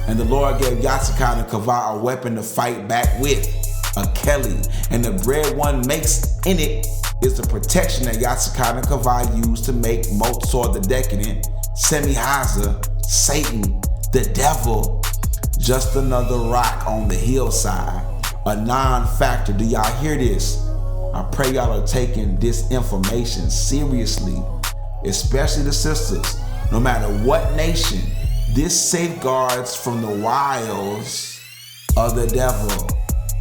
And the Lord gave YASHAYA and Kavah a weapon to fight back with, a Kelly. And the bread one makes in it is the protection that YASHAYA and Kavah use to make Motsor the Decadent, Semihaza, Satan, the devil, just another rock on the hillside, a non-factor. Do y'all hear this? I pray y'all are taking this information seriously, especially the sisters. No matter what nation, this safeguards from the wiles of the devil.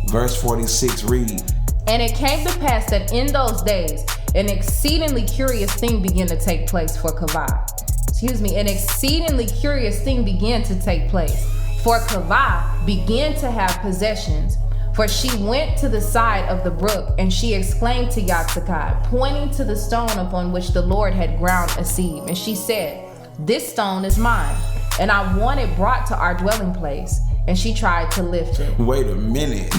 Verse 46, read. And it came to pass that in those days, an exceedingly curious thing began to take place for Kavah. An exceedingly curious thing began to take place. For Kavah began to have possessions. For she went to the side of the brook, and she exclaimed to YASHAYA, pointing to the stone upon which the Lord had ground a seed. And she said, this stone is mine, and I want it brought to our dwelling place. And she tried to lift it. Wait a minute.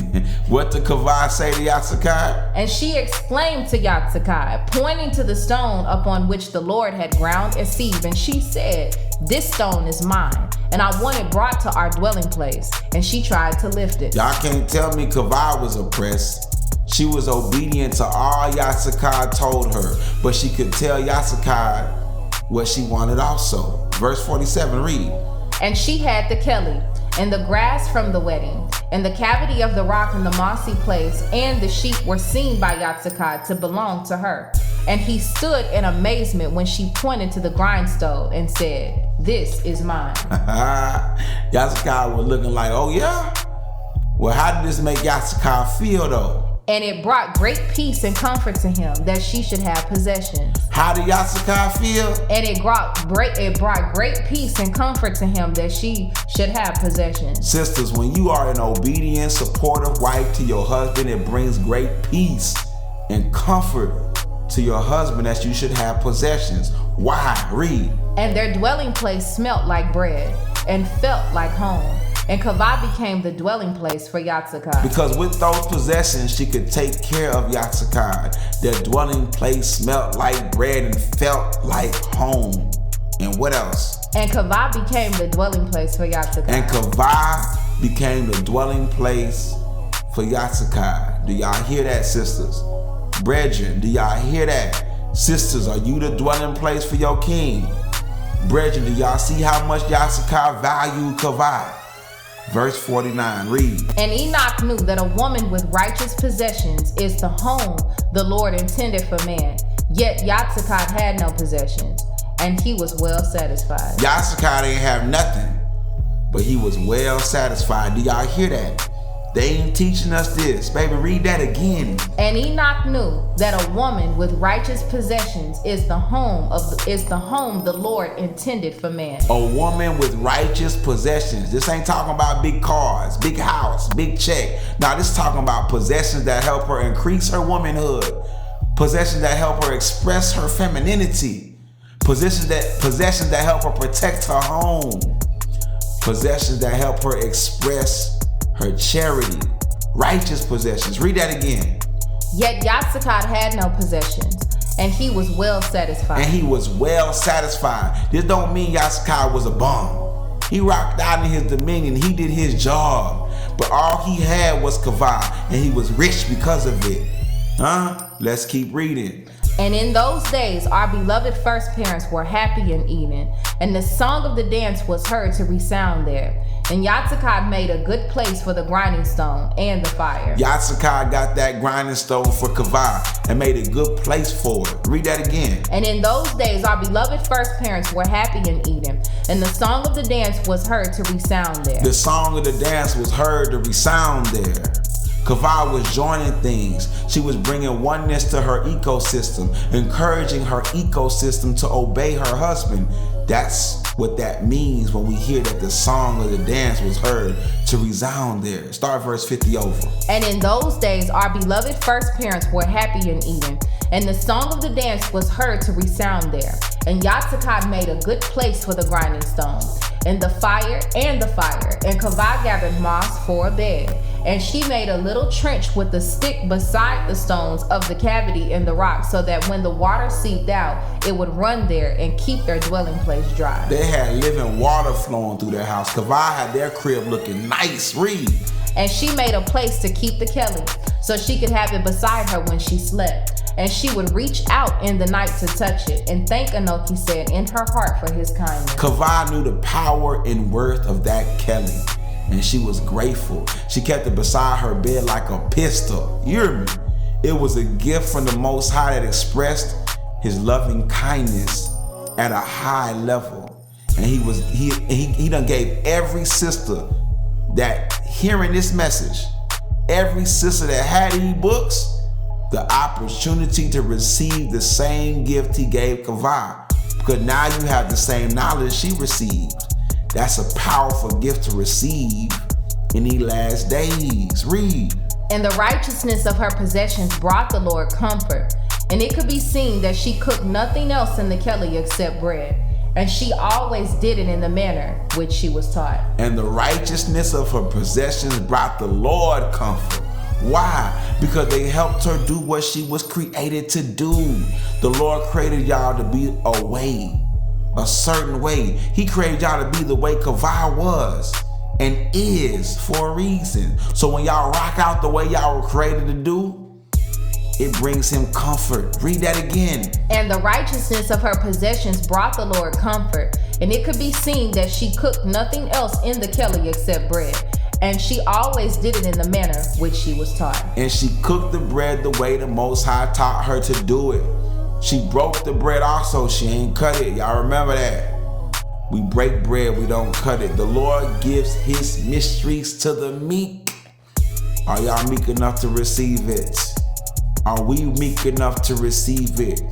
What did Kavah say to YASHAYA? And she exclaimed to YASHAYA, pointing to the stone upon which the Lord had ground a seed. And she said, this stone is mine, and I want it brought to our dwelling place. And she tried to lift it. Y'all can't tell me Kavah was oppressed. She was obedient to all YASHAYA told her, but she could tell YASHAYA what she wanted also. Verse 47, read. And she had the Kelly, and the grass from the wedding, and the cavity of the rock in the mossy place, and the sheep were seen by YASHAYA to belong to her. And he stood in amazement when she pointed to the grindstone and said, this is mine. YASHAYA was looking like, oh yeah? Well, how did this make YASHAYA feel though? And it brought great peace and comfort to him that she should have possessions. How did YASHAYA feel? And it brought great peace and comfort to him that she should have possessions. Sisters, when you are an obedient, supportive wife to your husband, it brings great peace and comfort to your husband that you should have possessions. Why? Read. And their dwelling place smelt like bread and felt like home. And Kavah became the dwelling place for YASHAYA. Because with those possessions, she could take care of YASHAYA. Their dwelling place smelt like bread and felt like home. And what else? And Kavah became the dwelling place for YASHAYA. And Kavah became the dwelling place for YASHAYA. Do y'all hear that, sisters? Brethren, do y'all hear that? Sisters, are you the dwelling place for your king? Brethren, do y'all see how much YASHAYA valued Kavah? Verse 49, read. And Enoch knew that a woman with righteous possessions is the home the Lord intended for man. Yet YASHAYA had no possessions, and he was well satisfied. YASHAYA didn't have nothing, but he was well satisfied. Do y'all hear that? They ain't teaching us this. Baby, read that again. And Enoch knew that a woman with righteous possessions is the home the Lord intended for man. A woman with righteous possessions. This ain't talking about big cars, big house, big check. Now this talking about possessions that help her increase her womanhood. Possessions that help her express her femininity. Possessions that help her protect her home. Possessions that help her express her charity. Righteous possessions. Read that again. Yet YASHAYA had no possessions, and he was well satisfied. And he was well satisfied. This don't mean YASHAYA was a bum. He rocked out in his dominion. He did his job. But all he had was Kavah, and he was rich because of it. Let's keep reading. And in those days, our beloved first parents were happy in Eden, and the song of the dance was heard to resound there. And YASHAYA made a good place for the grinding stone and the fire. YASHAYA got that grinding stone for Kavah and made a good place for it. Read that again. And in those days, our beloved first parents were happy in Eden, and the song of the dance was heard to resound there. The song of the dance was heard to resound there. Kavah was joining things. She was bringing oneness to her ecosystem, encouraging her ecosystem to obey her husband. That's what that means when we hear that the song of the dance was heard to resound there. Start verse 50 over. And in those days, our beloved first parents were happy in Eden, and the song of the dance was heard to resound there. And YASHAYA made a good place for the grinding stone, and the fire, and Kavah gathered moss for a bed. And she made a little trench with a stick beside the stones of the cavity in the rock, so that when the water seeped out, it would run there and keep their dwelling place dry. They had living water flowing through their house. Kavah had their crib looking nice. Read. And she made a place to keep the kelly, so she could have it beside her when she slept. And she would reach out in the night to touch it, and thank Enoch, he said, in her heart for his kindness. Kavah knew the power and worth of that kelly, and she was grateful. She kept it beside her bed like a pistol. You hear me? It was a gift from the Most High that expressed his loving kindness at a high level. And he done gave every sister that hearing this message, every sister that had any books, the opportunity to receive the same gift he gave Kavah. Because now you have the same knowledge she received. That's a powerful gift to receive in these last days. Read. And the righteousness of her possessions brought the Lord comfort. And it could be seen that she cooked nothing else in the kelly except bread. And she always did it in the manner which she was taught. And the righteousness of her possessions brought the Lord comfort. Why? Because they helped her do what she was created to do. The Lord created y'all to be a way, a certain way. He created y'all to be the way Kavah was and is for a reason. So when y'all rock out the way y'all were created to do, it brings him comfort. Read that again. And the righteousness of her possessions brought the Lord comfort. And it could be seen that she cooked nothing else in the kelly except bread. And she always did it in the manner which she was taught. And she cooked the bread the way the Most High taught her to do it. She broke the bread also, she ain't cut it. Y'all remember that? We break bread, we don't cut it. The Lord gives his mysteries to the meek. Are y'all meek enough to receive it? Are we meek enough to receive it?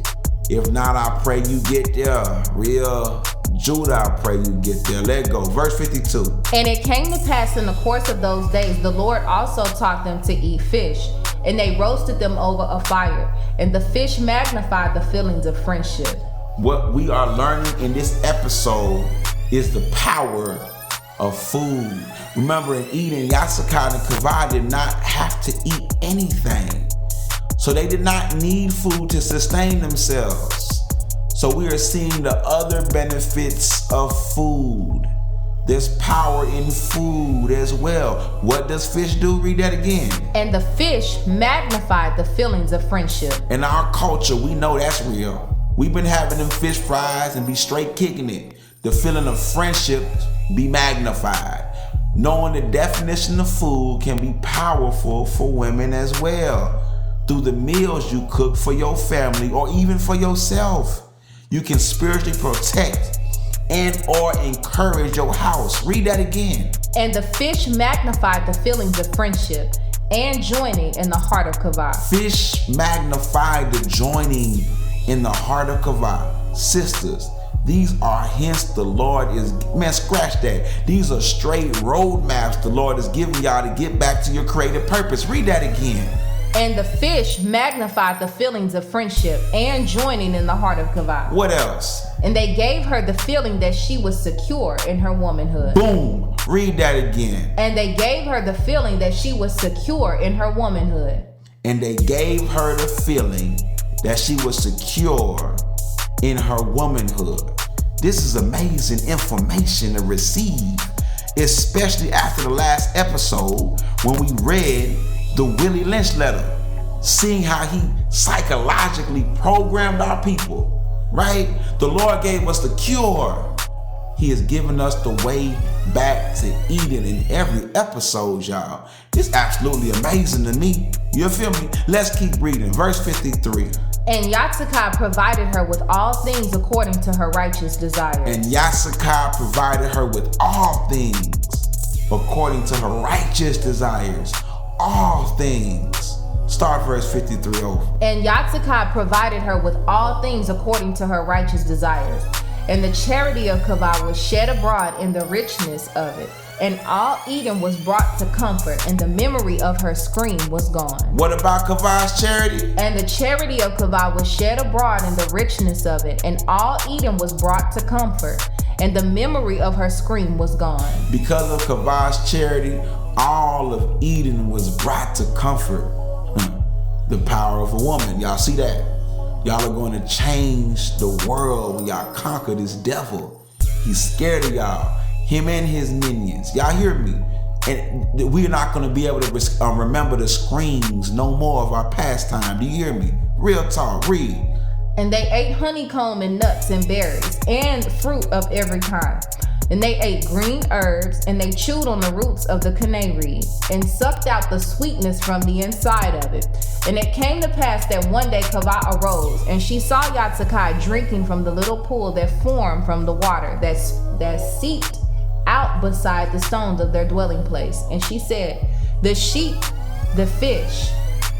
If not, I pray you get there. RealJudah, I pray you get there. Let go. Verse 52. And it came to pass in the course of those days, the Lord also taught them to eat fish. And they roasted them over a fire. And the fish magnified the feelings of friendship. What we are learning in this episode is the power of food. Remember, in Eden, YASHAYA and Kavah did not have to eat anything. So they did not need food to sustain themselves. So we are seeing the other benefits of food. There's power in food as well. What does fish do? Read that again. And the fish magnified the feelings of friendship. In our culture, we know that's real. We've been having them fish fries and be straight kicking it. The feeling of friendship be magnified. Knowing the definition of food can be powerful for women as well. Through the meals you cook for your family or even for yourself, you can spiritually protect and or encourage your house. Read that again. And the fish magnified the feelings of friendship and joining in the heart of Kavah. Fish magnified the joining in the heart of Kavah. Sisters, these are hints the Lord is, man, scratch that. These are straight roadmaps the Lord is giving y'all to get back to your creative purpose. Read that again. And the fish magnified the feelings of friendship and joining in the heart of Kavah. What else? And they gave her the feeling that she was secure in her womanhood. Boom. Read that again. And they gave her the feeling that she was secure in her womanhood. And they gave her the feeling that she was secure in her womanhood. This is amazing information to receive, especially after the last episode when we read the Willie Lynch letter, seeing how he psychologically programmed our people, right? The Lord gave us the cure. He has given us the way back to Eden in every episode, y'all. It's absolutely amazing to me. You feel me? Let's keep reading. Verse 53. And YASHAYA provided her with all things according to her righteous desires. And YASHAYA provided her with all things according to her righteous desires. All things. Start verse 53 over. And YASHAYA provided her with all things according to her righteous desires. And the charity of Kavah was shed abroad in the richness of it. And all Eden was brought to comfort, and the memory of her scream was gone. What about Kavah's charity? And the charity of Kavah was shed abroad in the richness of it, and all Eden was brought to comfort, and the memory of her scream was gone. Because of Kavah's charity, all of Eden was brought to comfort. The power of a woman. Y'all see that? Y'all are going to change the world when y'all conquer this devil. He's scared of y'all. Him and his minions. Y'all hear me? And we're not going to be able to remember the screams no more of our pastime. Do you hear me? Real talk. Read. And they ate honeycomb and nuts and berries and fruit of every kind. And they ate green herbs, and they chewed on the roots of the canary and sucked out the sweetness from the inside of it. And it came to pass that one day Kavah arose, and she saw Yatsakah drinking from the little pool that formed from the water that seeped out beside the stones of their dwelling place. And she said, the sheep, the fish,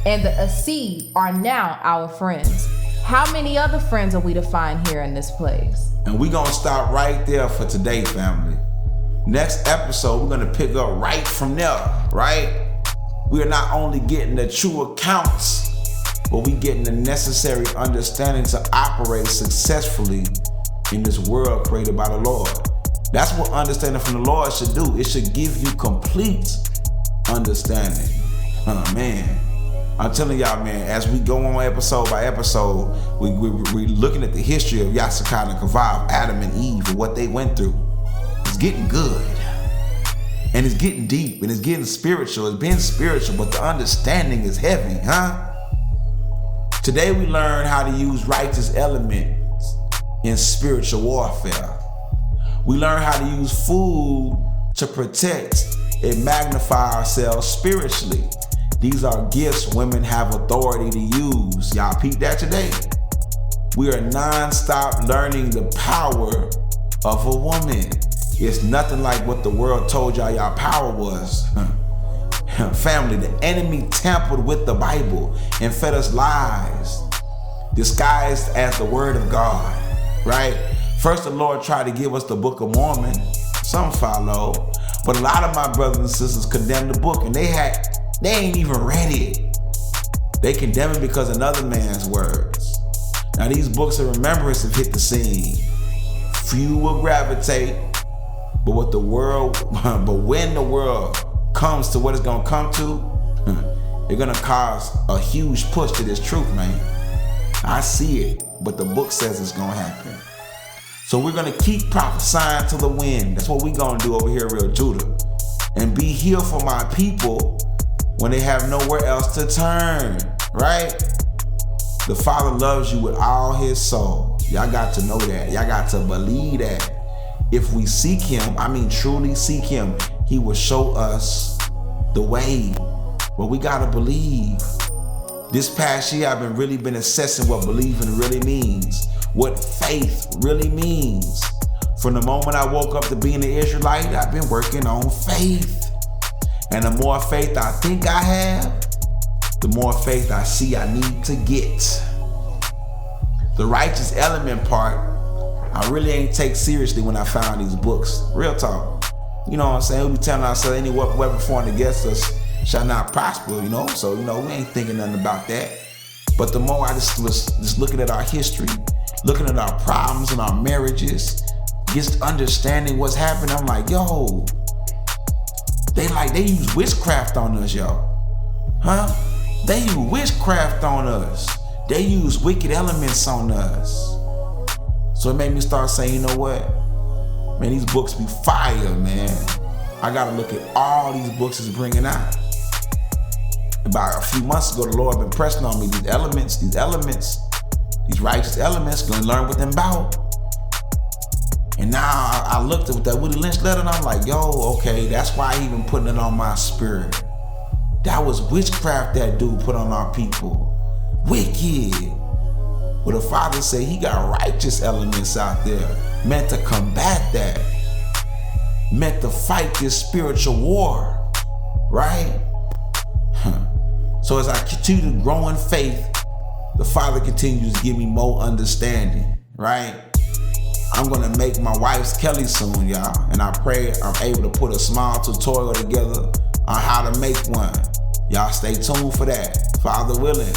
and the asseed are now our friends. How many other friends are we to find here in this place? And we're going to stop right there for today, family. Next episode, we're going to pick up right from there, right? We are not only getting the true accounts, but we getting the necessary understanding to operate successfully in this world created by the Lord. That's what understanding from the Lord should do. It should give you complete understanding. Man. I'm telling y'all, man, as we go on episode by episode, we're looking at the history of Yatsakah and Kavah, of Adam and Eve, and what they went through. It's getting good. And it's getting deep, and it's getting spiritual. It's been spiritual, but the understanding is heavy, huh? Today we learn how to use righteous elements in spiritual warfare. We learn how to use food to protect and magnify ourselves spiritually. These are gifts women have authority to use. Y'all peep that today. We are non-stop learning the power of a woman. It's nothing like what the world told y'all power was. Family, the enemy tampered with the Bible and fed us lies, disguised as the word of God, right? First, the Lord tried to give us the Book of Mormon. Some follow, but a lot of my brothers and sisters condemned the book, and they ain't even read it. They condemn it because of another man's words. Now these books of remembrance have hit the scene. Few will gravitate, but when the world comes to what it's gonna come to, they're gonna cause a huge push to this truth, man. I see it, but the book says it's gonna happen. So we're gonna keep prophesying to the wind. That's what we're gonna do over here at RealJudah. And be here for my people when they have nowhere else to turn, right? The Father loves you with all his soul. Y'all got to know that. Y'all got to believe that. If we seek him, truly seek him, he will show us the way. But we got to believe. This past year, I've really been assessing what believing really means, what faith really means. From the moment I woke up to being an Israelite, I've been working on faith. And the more faith I think I have, the more faith I see I need to get. The righteous element part, I really ain't take seriously when I found these books. Real talk. You know what I'm saying? We be telling ourselves any weapon formed against us shall not prosper, you know? So, we ain't thinking nothing about that. But the more I just looking at our history, looking at our problems and our marriages, just understanding what's happening, I'm like, yo, they use witchcraft on us, yo. Huh? They use witchcraft on us. They use wicked elements on us. So it made me start saying, you know what? Man, these books be fire, man. I gotta look at all these books it's bringing out. About a few months ago, the Lord been pressing on me these righteous elements, gonna learn what them about. And now I looked at that Willie Lynch letter and I'm like, yo, okay, that's why he been putting it on my spirit. That was witchcraft that dude put on our people. Wicked. But the Father said he got righteous elements out there, meant to combat that, meant to fight this spiritual war, right? So as I continue to grow in faith, the Father continues to give me more understanding, right? I'm gonna make my wife's Kelly soon, y'all. And I pray I'm able to put a small tutorial together on how to make one. Y'all stay tuned for that. Father willing,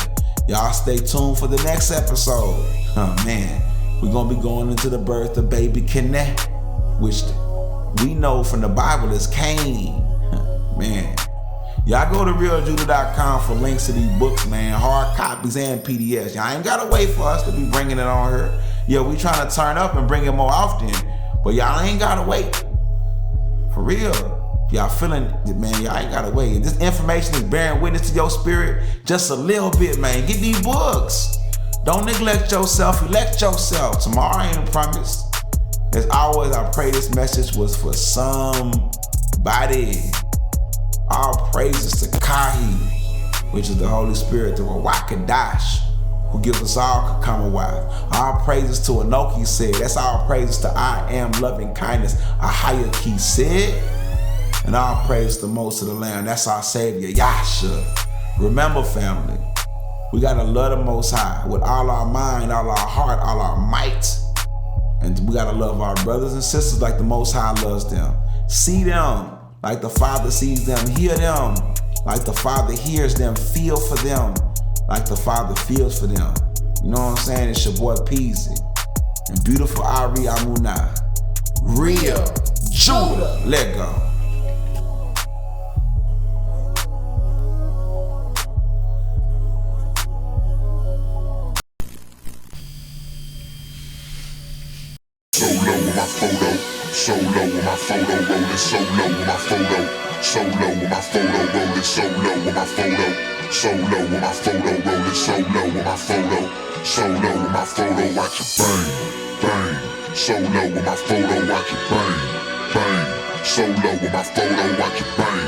y'all stay tuned for the next episode. Oh man, we're gonna be going into the birth of baby Kenneth, which we know from the Bible is Cain. Man, y'all go to RealJudah.com for links to these books, man. Hard copies and PDFs. Y'all ain't gotta wait for us to be bringing it on here. Yeah, we trying to turn up and bring it more often, but y'all ain't gotta wait. For real. Y'all feeling, man, y'all ain't gotta wait. If this information is bearing witness to your spirit just a little bit, man, get these books. Don't neglect yourself, elect yourself. Tomorrow ain't a promise. As always, I pray this message was for somebody. All praises to Kahi, which is the Holy Spirit, the Rawakadash, who gives us all CHAAKAMAWATH. All praises to Enoch, he said. That's all praises to I am loving kindness, Ahayah, he said. And all praise the most of the Lamb. That's our Savior, YASHAYA. Remember, family, we gotta love the Most High with all our mind, all our heart, all our might. And we gotta love our brothers and sisters like the Most High loves them. See them like the Father sees them. Hear them like the Father hears them. Feel for them like the Father feels for them. You know what I'm saying? It's your boy Peezee and beautiful Ari Amunah. RealJudah. Let go. So low with my photo, rolling so low with my photo, so low with my photo, rolling so low with my photo, so low with my photo, rolling so low with my photo, so low with my photo, watch it bang, bang, so low with my photo, watch it bang, bang, so low with my photo, watch it bang,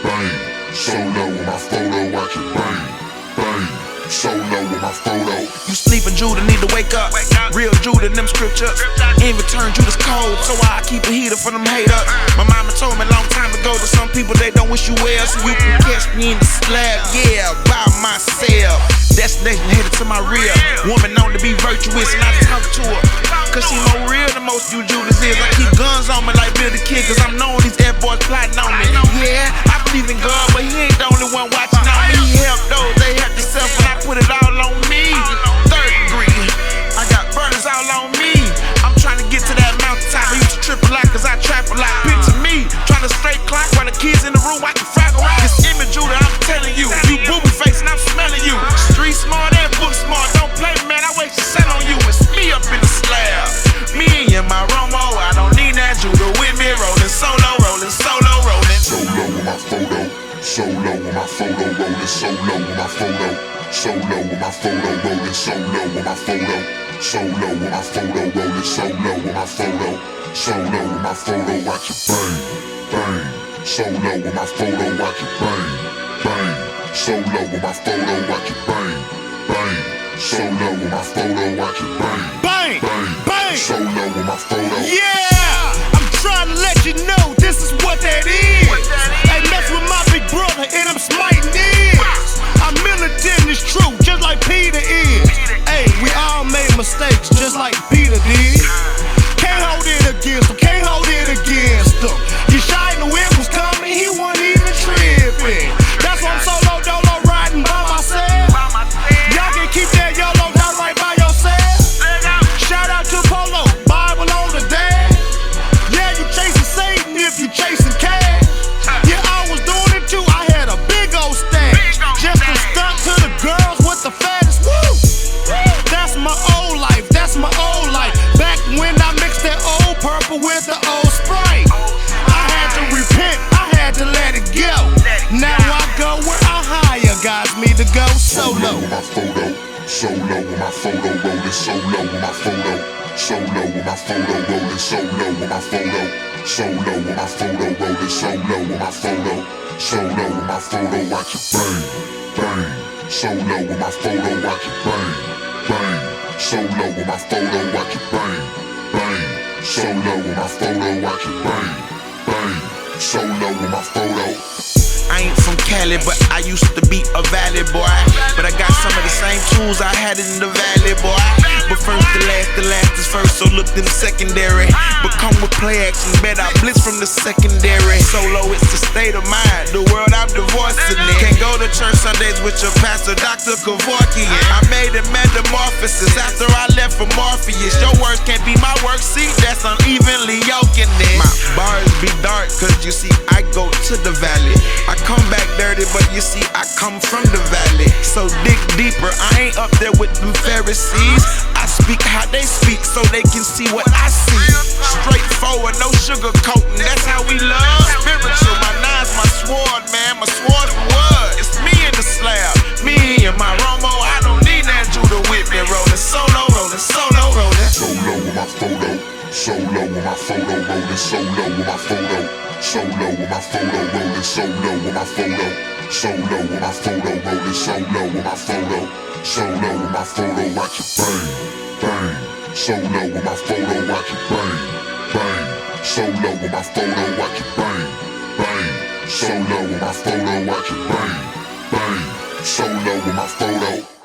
bang, so low with my photo, watch it bang, bang. So low with my photo. You sleeping, Judah, need to wake up. Real Judah, them scriptures. In return, Judah's cold, so I keep a heater for them haters. My mama told me a long time ago that some people, they don't wish you well, so you can catch me in the slab. Yeah, by myself. Destination headed to my real. Woman known to be virtuous, and I talk to her, cause she more real than most you Judas is. I keep guns on me like Bill the Kid, cause I'm knowing these air boys plotting on me. Yeah, I believe in God, but he ain't the only one watching on me. He helped those, they helped themselves when I put it all on me. Third degree, I got brothers all on me. I'm trying to get to that mountaintop. I used to trip a lot cause I trap a lot. Picture me, trying to straight clock while the kids in the room watching Fraggle Rock. This image, Judah, I'm telling you, you booby face and I'm smelling you. Street smart and book smart, don't play, man, I waste your set on you. It's me up in the slab, me and my Romo. I don't need that Judah with me, rolling solo, rolling solo, rolling. So low with my photo, so low with my photo, rolling so low with my photo, so low with my photo, rolling so low with my photo, so low with my photo, rolling so low with my photo, so low with my photo, watch it bang, bang, so low with my photo, watch it bang, bang, so low with my photo, watch it bang, bang, so low with my photo, watch it bang, Bang! bang, Bang! so low with my photo. Yeah! I'm trying to let you know this is what that is. Hey, mess with my big brother and I'm smiting it. I'm militant, it's true, just like Peter is. Hey, we all made mistakes, just like Peter did. Can't hold it against him, can't hold it against him. YASHAYA knew it was coming, he wasn't even tripping. That's why I'm solo dolo riding by myself. Y'all can keep that YOLO down right by yourself. Shout out to Polo, Bible on the dash. Yeah, you chasing Satan if you chasing cash. Yeah, I was doing it too, I had a big old stash. Just to stunt to the girls with the fattest, woo! That's my old life, that's my old life. Back when I mixed that old purple with the old Sprite. I had to repent, I had to let it go. Now I go where Ahayah guides me to go solo. So low with my photo, rolling so low with my photo, so low with my photo, rolling so low with my photo, so low with my photo, rolling so low with my photo, so low with my photo, watch it bang, bang, so low with my photo, watch it bang, bang, so low with my photo, watch it bang, bang, so low with my photo, watch it bang, bang, so low with my photo. I ain't from Cali, but I used to be a valley boy. But I got some of the same tools I had in the valley, boy. But first to last is first, so look in the secondary. But come with play action, bet I blitz from the secondary. Solo, it's the state of mind, the world I'm divorcing in. Can't go to church Sundays with your pastor, Dr. Kevorkian. I made a metamorphosis after I left for Morpheus. Your words can't be my work, see, that's unevenly yoking it. My bars be dark, cause you see, I go to the valley. I come back dirty, but you see, I come from the valley. So dig deeper, I ain't up there with them Pharisees. I speak how they speak, so they can see what I see. Straightforward, no sugarcoating, that's how we love. Spiritual, my nine's my sword, man, my sword's what? It's me in the slab, me and my Romo. I don't need that Judah with me, rolling solo, rolling solo, rolling. Solo with my photo, solo with my photo, rolling solo with my photo, solo with my photo, rolling solo with my photo, solo with my photo, rolling solo with my photo, solo with my photo, watch it bang, bang. Solo with my photo, watch it bang, bang. Solo with my photo, watch it bang, bang. Solo with my photo, watch it bang, bang. Solo with my photo.